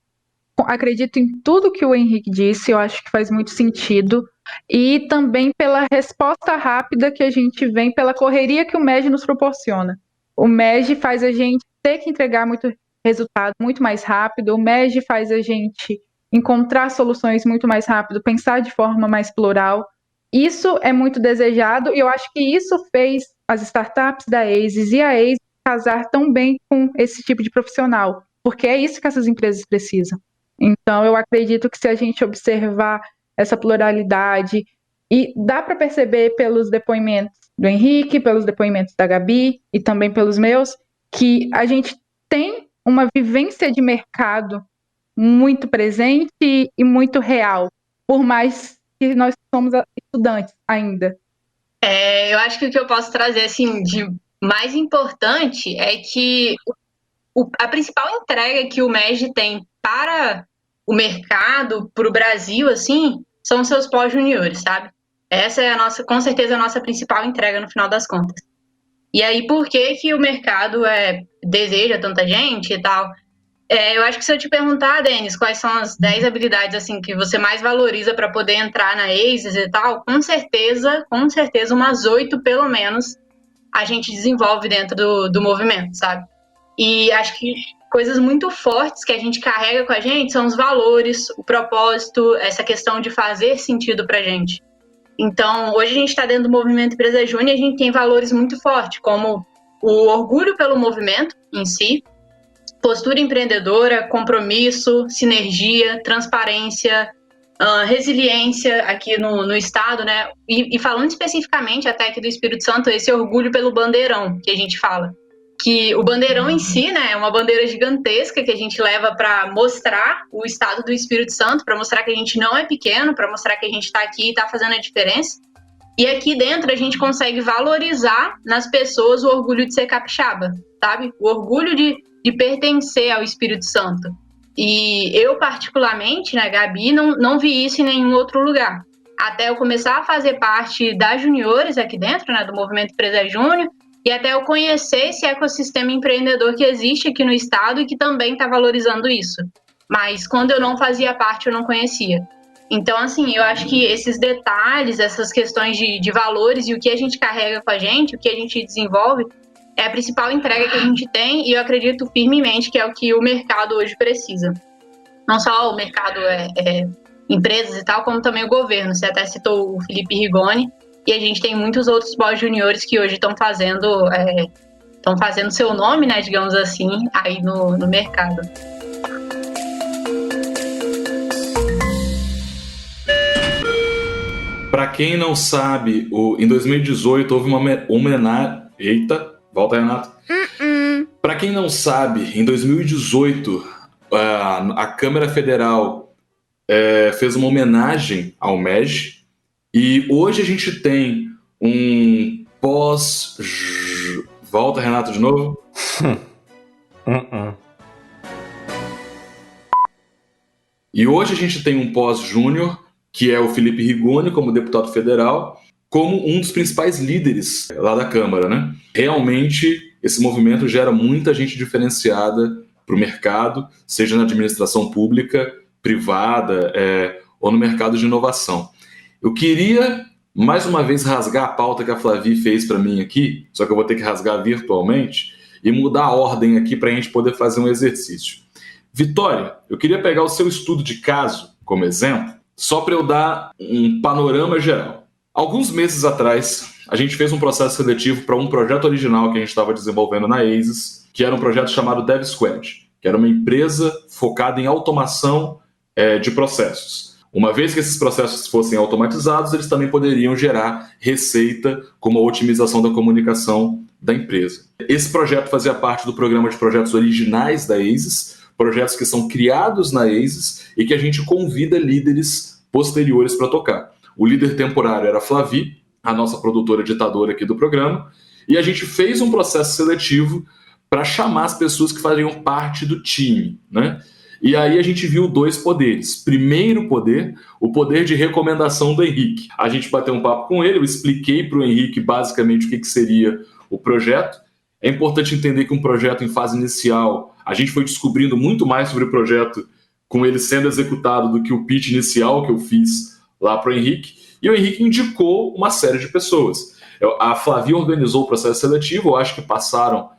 Acredito em tudo que o Henrique disse, eu acho que faz muito sentido, e também pela resposta rápida que a gente vem, pela correria que o MEG nos proporciona. O MEG faz a gente ter que entregar muito resultado muito mais rápido, o MEG faz a gente encontrar soluções muito mais rápido, pensar de forma mais plural. Isso é muito desejado e eu acho que isso fez as startups da ASES e a ASES casar tão bem com esse tipo de profissional, porque é isso que essas empresas precisam. Então, eu acredito que se a gente observar essa pluralidade, e dá para perceber pelos depoimentos do Henrique, pelos depoimentos da Gabi e também pelos meus, que a gente tem uma vivência de mercado muito presente e muito real, por mais que nós somos estudantes ainda. Eu acho que o que eu posso trazer assim, de mais importante é que a principal entrega que o MEG tem para o mercado, para o Brasil, assim, são os seus pós-juniores, sabe? Essa é com certeza, a nossa principal entrega no final das contas. E aí, por que o mercado deseja tanta gente e tal? Eu acho que se eu te perguntar, Denis, quais são as 10 habilidades assim, que você mais valoriza para poder entrar na ASES e tal, com certeza, umas 8, pelo menos, a gente desenvolve dentro do movimento, sabe? E acho que coisas muito fortes que a gente carrega com a gente são os valores, o propósito, essa questão de fazer sentido pra gente. Então, hoje a gente está dentro do movimento Empresa Júnior e a gente tem valores muito fortes, como o orgulho pelo movimento em si, postura empreendedora, compromisso, sinergia, transparência, resiliência aqui no Estado, né? E falando especificamente até aqui do Espírito Santo, esse orgulho pelo bandeirão que a gente fala. Que o bandeirão em si, né, é uma bandeira gigantesca que a gente leva para mostrar o estado do Espírito Santo, para mostrar que a gente não é pequeno, para mostrar que a gente está aqui e está fazendo a diferença. E aqui dentro a gente consegue valorizar nas pessoas o orgulho de ser capixaba, sabe? O orgulho de pertencer ao Espírito Santo. E eu, particularmente, né, Gabi, não vi isso em nenhum outro lugar. Até eu começar a fazer parte das juniores aqui dentro, né, do Movimento Empresa Júnior, e até eu conhecer esse ecossistema empreendedor que existe aqui no estado e que também está valorizando isso. Mas quando eu não fazia parte, eu não conhecia. Então, assim, eu acho que esses detalhes, essas questões de valores e o que a gente carrega com a gente, o que a gente desenvolve, é a principal entrega que a gente tem e eu acredito firmemente que é o que o mercado hoje precisa. Não só o mercado empresas e tal, como também o governo. Você até citou o Felipe Rigoni. E a gente tem muitos outros pós-juniores que hoje estão fazendo seu nome, né, digamos assim, aí no mercado. Para quem não sabe, em 2018 houve uma homenagem... Eita, volta, Renato. Para quem não sabe, em 2018, a Câmara Federal fez uma homenagem ao MEG, e hoje a gente tem um pós... Volta, Renato, de novo. E hoje a gente tem um pós-júnior, que é o Felipe Rigoni, como deputado federal, como um dos principais líderes lá da Câmara, né? Realmente, esse movimento gera muita gente diferenciada para o mercado, seja na administração pública, privada, ou no mercado de inovação. Eu queria, mais uma vez, rasgar a pauta que a Flavi fez para mim aqui, só que eu vou ter que rasgar virtualmente, e mudar a ordem aqui para a gente poder fazer um exercício. Vitória, eu queria pegar o seu estudo de caso como exemplo, só para eu dar um panorama geral. Alguns meses atrás, a gente fez um processo seletivo para um projeto original que a gente estava desenvolvendo na ASIS, que era um projeto chamado DevSquad, que era uma empresa focada em automação de processos. Uma vez que esses processos fossem automatizados, eles também poderiam gerar receita como a otimização da comunicação da empresa. Esse projeto fazia parte do programa de projetos originais da ASIS, projetos que são criados na ASIS e que a gente convida líderes posteriores para tocar. O líder temporário era a Flavi, a nossa produtora ditadora aqui do programa, e a gente fez um processo seletivo para chamar as pessoas que fariam parte do time, né? E aí a gente viu dois poderes. Primeiro poder, o poder de recomendação do Henrique. A gente bateu um papo com ele, eu expliquei para o Henrique basicamente o que seria o projeto. É importante entender que um projeto em fase inicial, a gente foi descobrindo muito mais sobre o projeto com ele sendo executado do que o pitch inicial que eu fiz lá para o Henrique. E o Henrique indicou uma série de pessoas. A Flavia organizou o processo seletivo, eu acho que passaram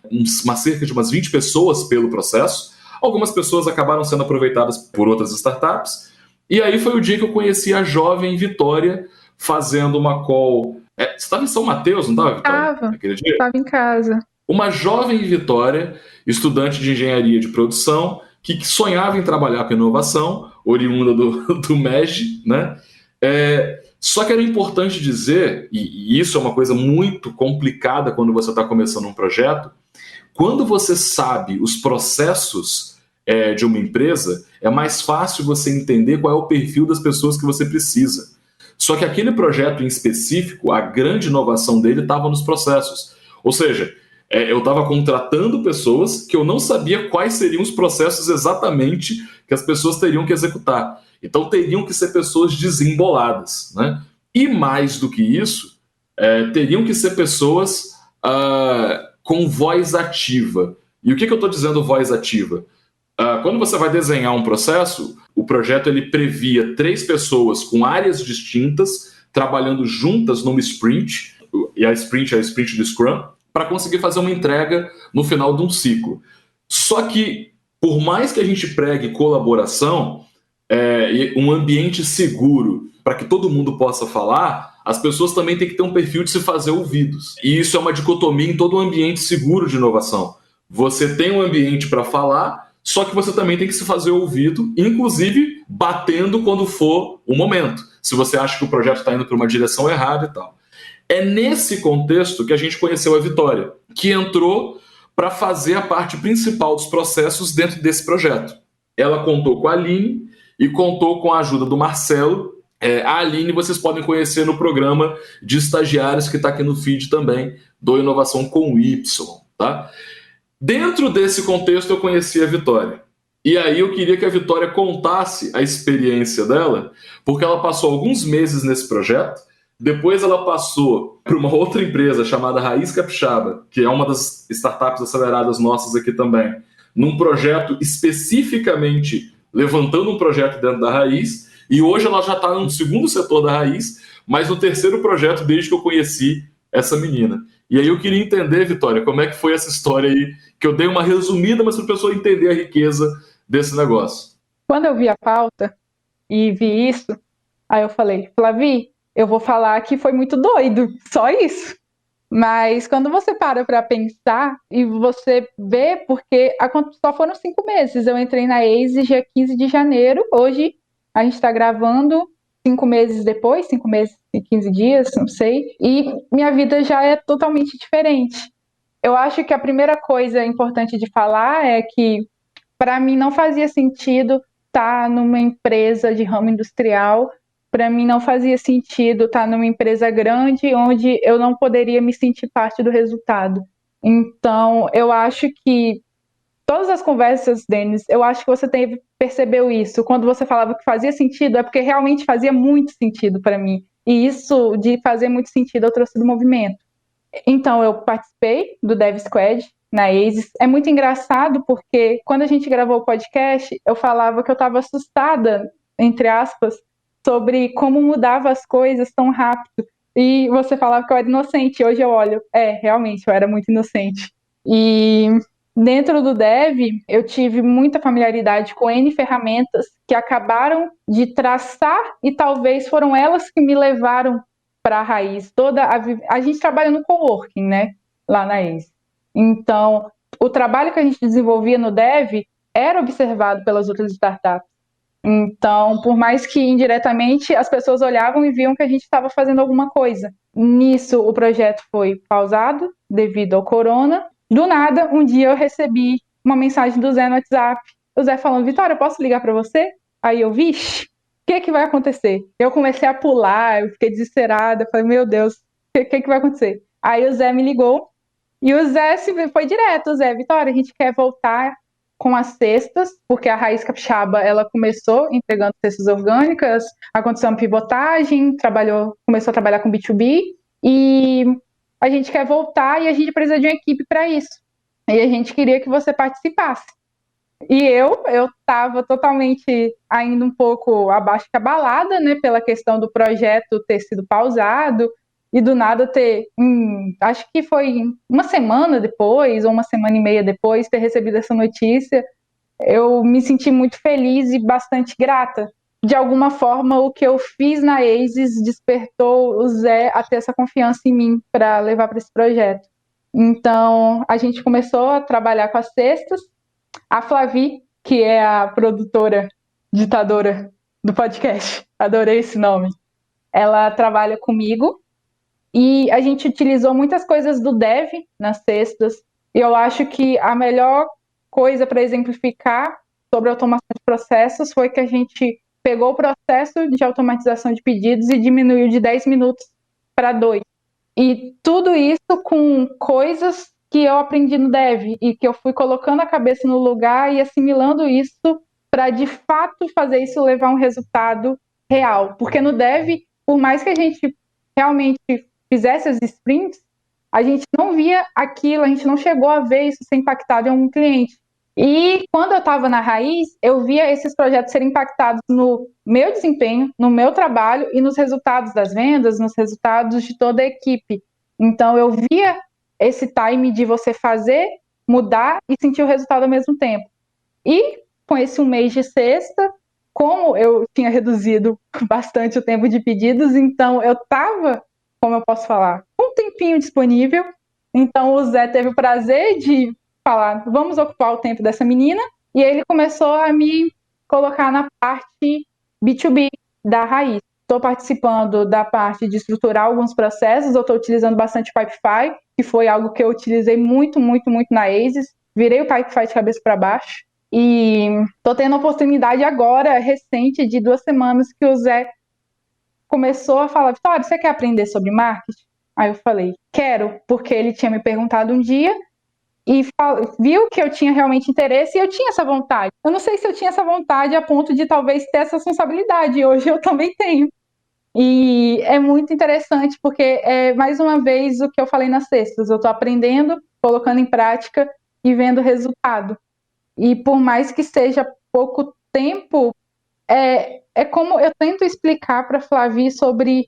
cerca de umas 20 pessoas pelo processo. Algumas pessoas acabaram sendo aproveitadas por outras startups. E aí foi o dia que eu conheci a jovem Vitória fazendo uma call. Você estava em São Mateus, não estava, Vitória? Estava em casa. Uma jovem Vitória, estudante de engenharia de produção, que sonhava em trabalhar com inovação, oriunda do MEG, né? Só que era importante dizer, e isso é uma coisa muito complicada quando você está começando um projeto, quando você sabe os processos de uma empresa, é mais fácil você entender qual é o perfil das pessoas que você precisa. Só que aquele projeto em específico, a grande inovação dele estava nos processos. Ou seja, eu estava contratando pessoas que eu não sabia quais seriam os processos exatamente que as pessoas teriam que executar. Então teriam que ser pessoas desemboladas, né? E mais do que isso, teriam que ser pessoas com voz ativa. E o que eu estou dizendo voz ativa? Quando você vai desenhar um processo, o projeto ele previa 3 pessoas com áreas distintas, trabalhando juntas numa sprint, e a sprint é a sprint do Scrum, para conseguir fazer uma entrega no final de um ciclo. Só que, por mais que a gente pregue colaboração, um ambiente seguro para que todo mundo possa falar, as pessoas também têm que ter um perfil de se fazer ouvidos. E isso é uma dicotomia em todo um ambiente seguro de inovação. Você tem um ambiente para falar, só que você também tem que se fazer ouvido, inclusive batendo quando for o momento, se você acha que o projeto está indo para uma direção errada e tal. É nesse contexto que a gente conheceu a Vitória, que entrou para fazer a parte principal dos processos dentro desse projeto. Ela contou com a Aline e contou com a ajuda do Marcelo. A Aline vocês podem conhecer no programa de estagiários que está aqui no feed também, do Inovação com Y. Tá? Dentro desse contexto eu conheci a Vitória. E aí eu queria que a Vitória contasse a experiência dela, porque ela passou alguns meses nesse projeto. Depois ela passou para uma outra empresa chamada Raiz Capixaba, que é uma das startups aceleradas nossas aqui também, num projeto especificamente levantando um projeto dentro da Raiz, e hoje ela já está no segundo setor da Raiz, mas no terceiro projeto desde que eu conheci essa menina. E aí eu queria entender, Vitória, como é que foi essa história aí, que eu dei uma resumida, mas para a pessoa entender a riqueza desse negócio. Quando eu vi a pauta e vi isso, aí eu falei, Flavi, eu vou falar que foi muito doido, só isso. Mas quando você para pensar e você vê, porque só foram 5 meses. Eu entrei na ACE dia 15 de janeiro. Hoje a gente está gravando 5 meses depois, 5 meses e 15 dias, não sei. E minha vida já é totalmente diferente. Eu acho que a primeira coisa importante de falar é que, para mim, não fazia sentido estar numa empresa de ramo industrial. Para mim, não fazia sentido estar numa empresa grande onde eu não poderia me sentir parte do resultado. Então, eu acho que todas as conversas, Denis, eu acho que você percebeu isso. Quando você falava que fazia sentido, é porque realmente fazia muito sentido para mim. E isso de fazer muito sentido, eu trouxe do movimento. Então, eu participei do Dev Squad na ACES. É muito engraçado porque quando a gente gravou o podcast, eu falava que eu estava assustada, entre aspas, sobre como mudava as coisas tão rápido. E você falava que eu era inocente. Hoje eu olho, realmente, eu era muito inocente. E dentro do Dev, eu tive muita familiaridade com N ferramentas que acabaram de traçar e talvez foram elas que me levaram para a raiz. A gente trabalha no coworking, né? Lá na ACE. Então, o trabalho que a gente desenvolvia no Dev era observado pelas outras startups. Então, por mais que indiretamente as pessoas olhavam e viam que a gente estava fazendo alguma coisa. Nisso, o projeto foi pausado devido ao corona. Do nada, um dia eu recebi uma mensagem do Zé no WhatsApp. O Zé falando, Vitória, eu posso ligar para você? Aí eu, vixe, o que vai acontecer? Eu comecei a pular, eu fiquei desesperada, falei, meu Deus, o que vai acontecer? Aí o Zé me ligou, e o Zé foi direto, o Zé, Vitória, a gente quer voltar com as cestas, porque a Raiz Capixaba, ela começou entregando cestas orgânicas, aconteceu uma pivotagem, começou a trabalhar com B2B, e a gente quer voltar e a gente precisa de uma equipe para isso. E a gente queria que você participasse. E eu estava totalmente ainda um pouco abaixo que abalada, né, pela questão do projeto ter sido pausado e do nada acho que foi uma semana depois ou uma semana e meia depois ter recebido essa notícia, eu me senti muito feliz e bastante grata. De alguma forma, o que eu fiz na ACES despertou o Zé a ter essa confiança em mim para levar para esse projeto. Então, a gente começou a trabalhar com as cestas. A Flavi, que é a produtora, ditadora do podcast, adorei esse nome, ela trabalha comigo e a gente utilizou muitas coisas do Dev nas cestas e eu acho que a melhor coisa para exemplificar sobre automação de processos foi que a gente pegou o processo de automatização de pedidos e diminuiu de 10 minutos para 2. E tudo isso com coisas que eu aprendi no Dev e que eu fui colocando a cabeça no lugar e assimilando isso para, de fato, fazer isso levar um resultado real. Porque no Dev, por mais que a gente realmente fizesse as sprints, a gente não via aquilo, a gente não chegou a ver isso ser impactado em algum cliente. E quando eu estava na Raiz, eu via esses projetos serem impactados no meu desempenho, no meu trabalho e nos resultados das vendas, nos resultados de toda a equipe. Então, eu via esse time de você fazer, mudar e sentir o resultado ao mesmo tempo. E com esse 1 mês de sexta, como eu tinha reduzido bastante o tempo de pedidos, então eu estava, como eu posso falar, um tempinho disponível. Então, o Zé teve o prazer de falar, vamos ocupar o tempo dessa menina, e ele começou a me colocar na parte B2B da Raiz. Estou participando da parte de estruturar alguns processos, eu estou utilizando bastante Pipefy, que foi algo que eu utilizei muito, muito, muito na ACES, virei o Pipefy de cabeça para baixo, e estou tendo a oportunidade agora, recente, de 2 semanas, que o Zé começou a falar, Vitória, você quer aprender sobre marketing? Aí eu falei, quero, porque ele tinha me perguntado um dia, e viu que eu tinha realmente interesse e eu tinha essa vontade. Eu não sei se eu tinha essa vontade a ponto de talvez ter essa responsabilidade. Hoje eu também tenho. E é muito interessante porque é, mais uma vez, o que eu falei nas sextas. Eu estou aprendendo, colocando em prática e vendo resultado. E por mais que seja pouco tempo, é como eu tento explicar para a Flavi sobre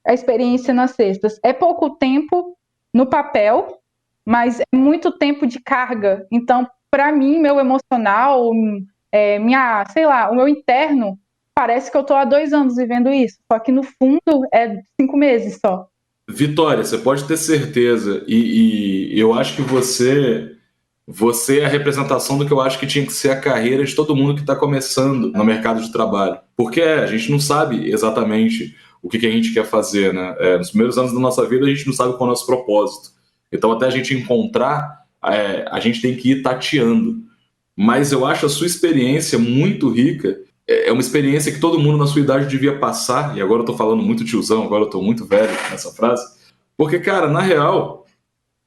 a experiência nas sextas. É pouco tempo no papel, mas é muito tempo de carga. Então, para mim, meu emocional, o meu interno parece que eu tô há 2 anos vivendo isso, só que no fundo é 5 meses só. Vitória, você pode ter certeza, e eu acho que você é a representação do que eu acho que tinha que ser a carreira de todo mundo que está começando no mercado de trabalho. Porque a gente não sabe exatamente o que a gente quer fazer, né? Nos primeiros anos da nossa vida, a gente não sabe qual é o nosso propósito. Então, até a gente encontrar, a gente tem que ir tateando. Mas eu acho a sua experiência muito rica. É uma experiência que todo mundo na sua idade devia passar. E agora eu tô falando muito tiozão, agora eu tô muito velho nessa frase. Porque, cara, na real,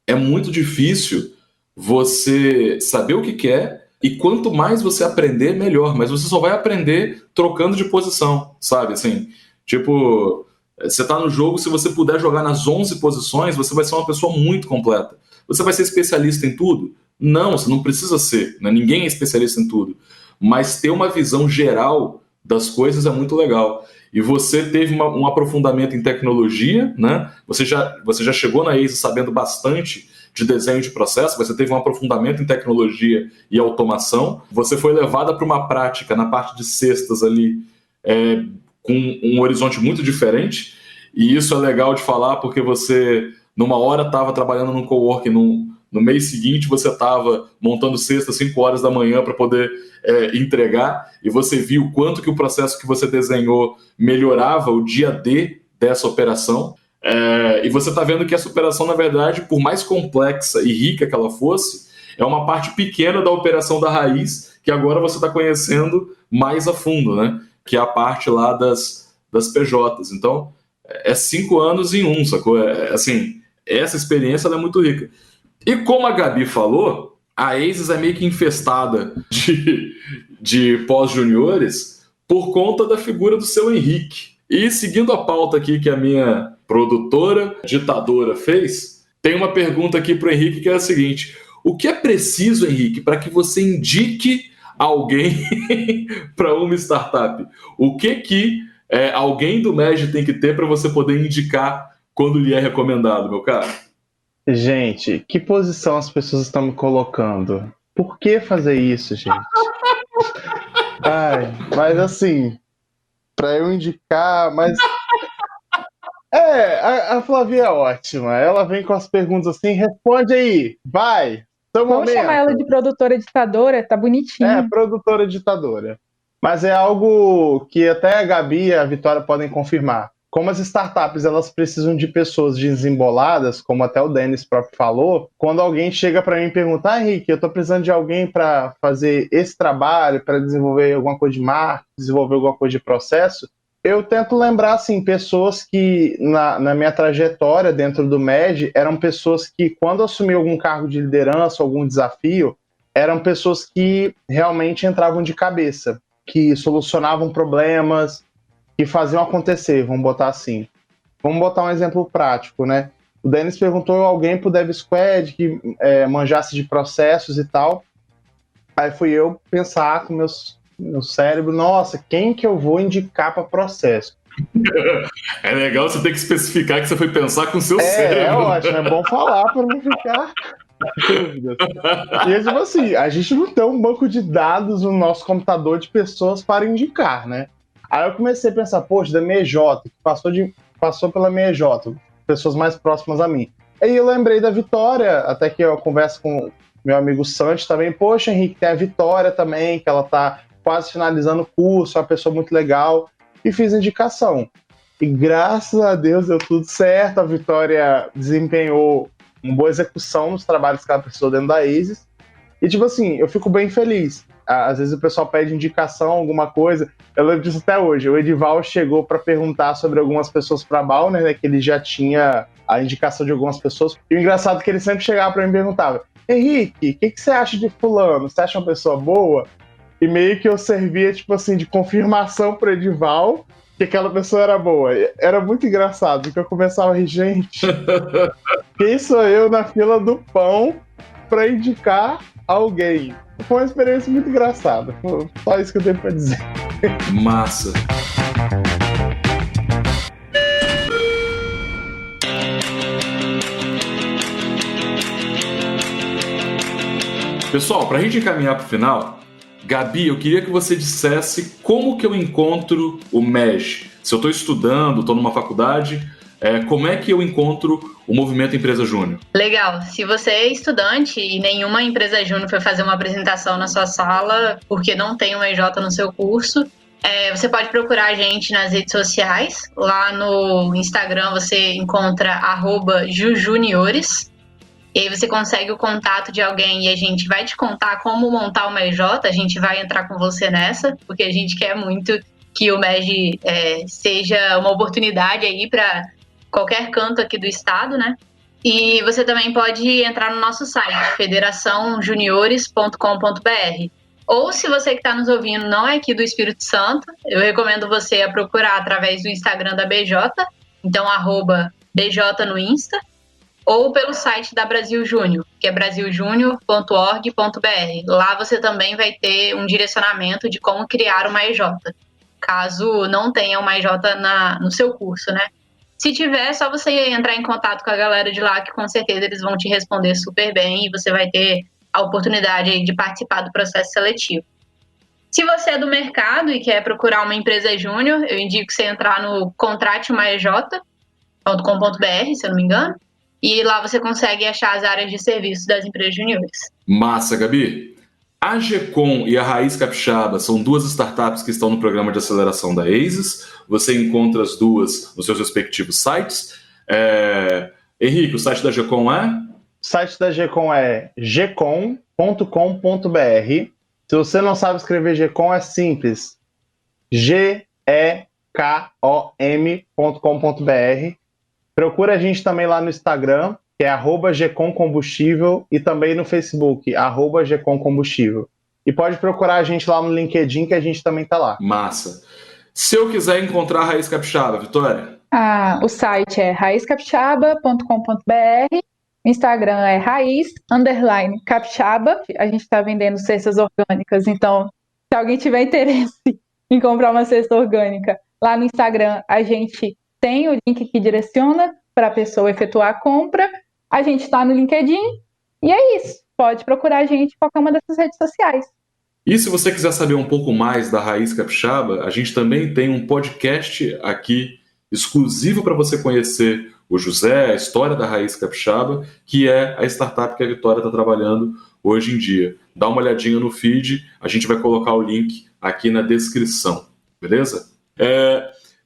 é muito difícil você saber o que quer, e quanto mais você aprender, melhor. Mas você só vai aprender trocando de posição, sabe? Assim, tipo, você tá no jogo, se você puder jogar nas 11 posições, você vai ser uma pessoa muito completa. Você vai ser especialista em tudo? Não, você não precisa ser, né? Ninguém é especialista em tudo. Mas ter uma visão geral das coisas é muito legal. E você teve um aprofundamento em tecnologia, né? Você já chegou na ACES sabendo bastante de desenho de processo, você teve um aprofundamento em tecnologia e automação, você foi levada para uma prática na parte de cestas ali, com um horizonte muito diferente, e isso é legal de falar porque você, numa hora, estava trabalhando num coworking, no mês seguinte você estava montando cestas 5 horas da manhã para poder entregar, e você viu quanto que o processo que você desenhou melhorava o dia D dessa operação. E você está vendo que essa operação, na verdade, por mais complexa e rica que ela fosse, é uma parte pequena da operação da raiz que agora você está conhecendo mais a fundo, né? Que é a parte lá das PJs. Então, 5 anos em 1, sacou? Assim, essa experiência ela é muito rica. E como a Gabi falou, a ACES é meio que infestada de pós-juniores por conta da figura do seu Henrique. E seguindo a pauta aqui que a minha produtora, ditadora, fez, tem uma pergunta aqui para o Henrique que é a seguinte: o que é preciso, Henrique, para que você indique alguém para uma startup? O que alguém do MEG tem que ter para você poder indicar quando lhe é recomendado, meu caro? Gente, que posição as pessoas estão me colocando? Por que fazer isso, gente? Mas assim, para eu indicar, mas a Flavia é ótima. Ela vem com as perguntas assim, responde aí, vai. Vamos chamar ela de produtora ditadora, tá bonitinha. Produtora ditadora. Mas é algo que até a Gabi e a Vitória podem confirmar. Como as startups elas precisam de pessoas desemboladas, como até o Denis próprio falou, quando alguém chega para mim e pergunta: Henrique, eu estou precisando de alguém para fazer esse trabalho, para desenvolver alguma coisa de marketing, desenvolver alguma coisa de processo, eu tento lembrar, assim, pessoas que, na minha trajetória dentro do MEG, eram pessoas que, quando assumiam algum cargo de liderança, algum desafio, eram pessoas que realmente entravam de cabeça, que solucionavam problemas, que faziam acontecer, vamos botar assim. Vamos botar um exemplo prático, né? O Denis perguntou alguém pro Dev Squad que manjasse de processos e tal. Aí fui eu pensar com meu cérebro, nossa, quem que eu vou indicar para processo? É legal você ter que especificar que você foi pensar com o seu cérebro. É ótimo, é bom falar para não ficar dúvidas. E tipo assim, a gente não tem um banco de dados no nosso computador de pessoas para indicar, né? Aí eu comecei a pensar, poxa, da minha EJ, que passou pela minha EJ, pessoas mais próximas a mim. Aí eu lembrei da Vitória, até que eu converso com meu amigo Santos também, poxa, Henrique, tem a Vitória também, que ela tá quase finalizando o curso, é uma pessoa muito legal, e fiz indicação. E graças a Deus deu tudo certo, a Vitória desempenhou uma boa execução nos trabalhos que ela precisou dentro da ACES, e tipo assim, eu fico bem feliz. Às vezes o pessoal pede indicação, alguma coisa. Eu lembro disso até hoje. O Edival chegou para perguntar sobre algumas pessoas para a Balner, né? Que ele já tinha a indicação de algumas pessoas. E o engraçado é que ele sempre chegava para mim e perguntava: Henrique, o que você acha de fulano? Você acha uma pessoa boa? E meio que eu servia, tipo assim, de confirmação pro Edival que aquela pessoa era boa. Era muito engraçado, porque eu começava a rir, gente, quem sou eu na fila do pão para indicar alguém? Foi uma experiência muito engraçada. Só isso que eu tenho pra dizer. Massa. Pessoal, pra gente encaminhar pro final, Gabi, eu queria que você dissesse como que eu encontro o MEG. Se eu estou estudando, estou numa faculdade, como é que eu encontro o Movimento Empresa Júnior? Legal. Se você é estudante e nenhuma empresa júnior foi fazer uma apresentação na sua sala porque não tem uma EJ no seu curso, você pode procurar a gente nas redes sociais. Lá no Instagram você encontra @jujuniores. E aí você consegue o contato de alguém e a gente vai te contar como montar uma EJ. A gente vai entrar com você nessa, porque a gente quer muito que o MEG seja uma oportunidade aí para qualquer canto aqui do estado, né? E você também pode entrar no nosso site, federaçãojuniores.com.br. Ou se você que está nos ouvindo não é aqui do Espírito Santo, eu recomendo você a procurar através do Instagram da BJ, então @BJ no Insta, ou pelo site da Brasil Júnior, que é brasiljunior.org.br. Lá você também vai ter um direcionamento de como criar uma EJ, caso não tenha uma EJ no seu curso, né? Se tiver, é só você entrar em contato com a galera de lá, que com certeza eles vão te responder super bem e você vai ter a oportunidade aí de participar do processo seletivo. Se você é do mercado e quer procurar uma empresa júnior, eu indico você entrar no contrateumaej.com.br, se eu não me engano, e lá você consegue achar as áreas de serviços das empresas juniores. Massa, Gabi. A GECOM e a Raiz Capixaba são duas startups que estão no programa de aceleração da ACES. Você encontra as duas nos seus respectivos sites. Henrique, o site da GECOM é? O site da GECOM é gecom.com.br. Se você não sabe escrever GECOM, é simples. gekom.com.br. Procura a gente também lá no Instagram, que é @gecomcombustível, e também no Facebook, @gecomcombustível. E pode procurar a gente lá no LinkedIn, que a gente também tá lá. Massa. Se eu quiser encontrar a Raiz Capixaba, Vitória? O site é raizcapixaba.com.br. O Instagram é raiz_capixaba. A gente está vendendo cestas orgânicas, então se alguém tiver interesse em comprar uma cesta orgânica, lá no Instagram a gente tem o link que direciona para a pessoa efetuar a compra. A gente está no LinkedIn e é isso. Pode procurar a gente em qualquer uma dessas redes sociais. E se você quiser saber um pouco mais da Raiz Capixaba, a gente também tem um podcast aqui exclusivo para você conhecer o José, a história da Raiz Capixaba, que é a startup que a Vitória está trabalhando hoje em dia. Dá uma olhadinha no feed, a gente vai colocar o link aqui na descrição, beleza?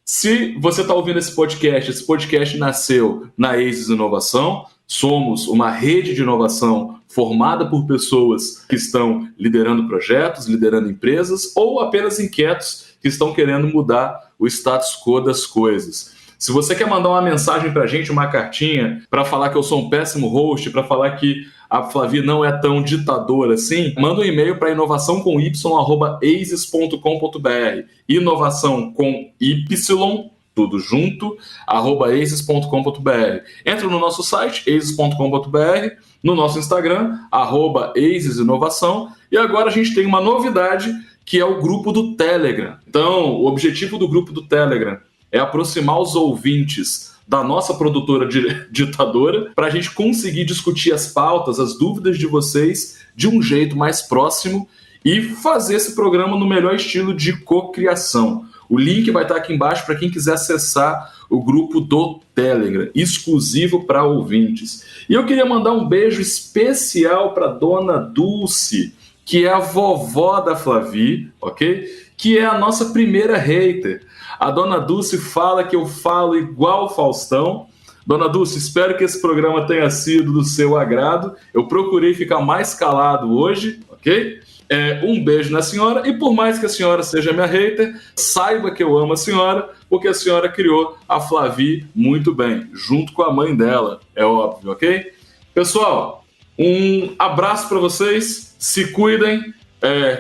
Se você está ouvindo esse podcast nasceu na ACES Inovação. Somos uma rede de inovação formada por pessoas que estão liderando projetos, liderando empresas ou apenas inquietos que estão querendo mudar o status quo das coisas. Se você quer mandar uma mensagem para a gente, uma cartinha, para falar que eu sou um péssimo host, para falar que a Flavi não é tão ditadora assim, manda um e-mail para inovação@aces.com.br. Inovação com Y, tudo junto, @aces.com.br. Entra no nosso site, aces.com.br, no nosso Instagram, @acesinovação, e agora a gente tem uma novidade, que é o grupo do Telegram. Então, o objetivo do grupo do Telegram é aproximar os ouvintes da nossa produtora ditadora para a gente conseguir discutir as pautas, as dúvidas de vocês de um jeito mais próximo e fazer esse programa no melhor estilo de cocriação. O link vai estar aqui embaixo para quem quiser acessar o grupo do Telegram, exclusivo para ouvintes. E eu queria mandar um beijo especial para Dona Dulce, que é a vovó da Flavi, ok? Que é a nossa primeira hater. A Dona Dulce fala que eu falo igual o Faustão. Dona Dulce, espero que esse programa tenha sido do seu agrado. Eu procurei ficar mais calado hoje, ok? Um beijo na senhora, e por mais que a senhora seja minha hater, saiba que eu amo a senhora, porque a senhora criou a Flavi muito bem, junto com a mãe dela, é óbvio, ok? Pessoal, um abraço para vocês, se cuidem,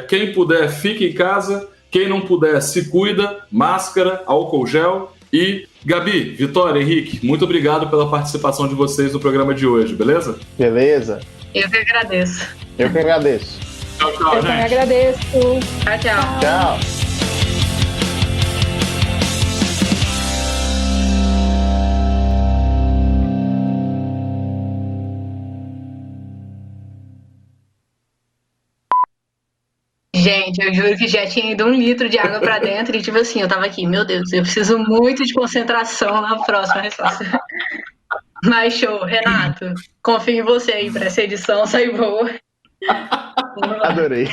quem puder fique em casa, quem não puder se cuida, máscara, álcool gel. E Gabi, Vitória, Henrique, muito obrigado pela participação de vocês no programa de hoje, beleza? Beleza. Eu que agradeço. Eu que agradeço. Tchau, Eu gente. também agradeço. Tchau, tchau. Tchau. Gente, eu juro que já tinha ido 1 litro de água pra dentro e, tipo assim, eu tava aqui, meu Deus, eu preciso muito de concentração na próxima resposta. Mas show, Renato, confio em você aí pra essa edição sair boa. Adorei.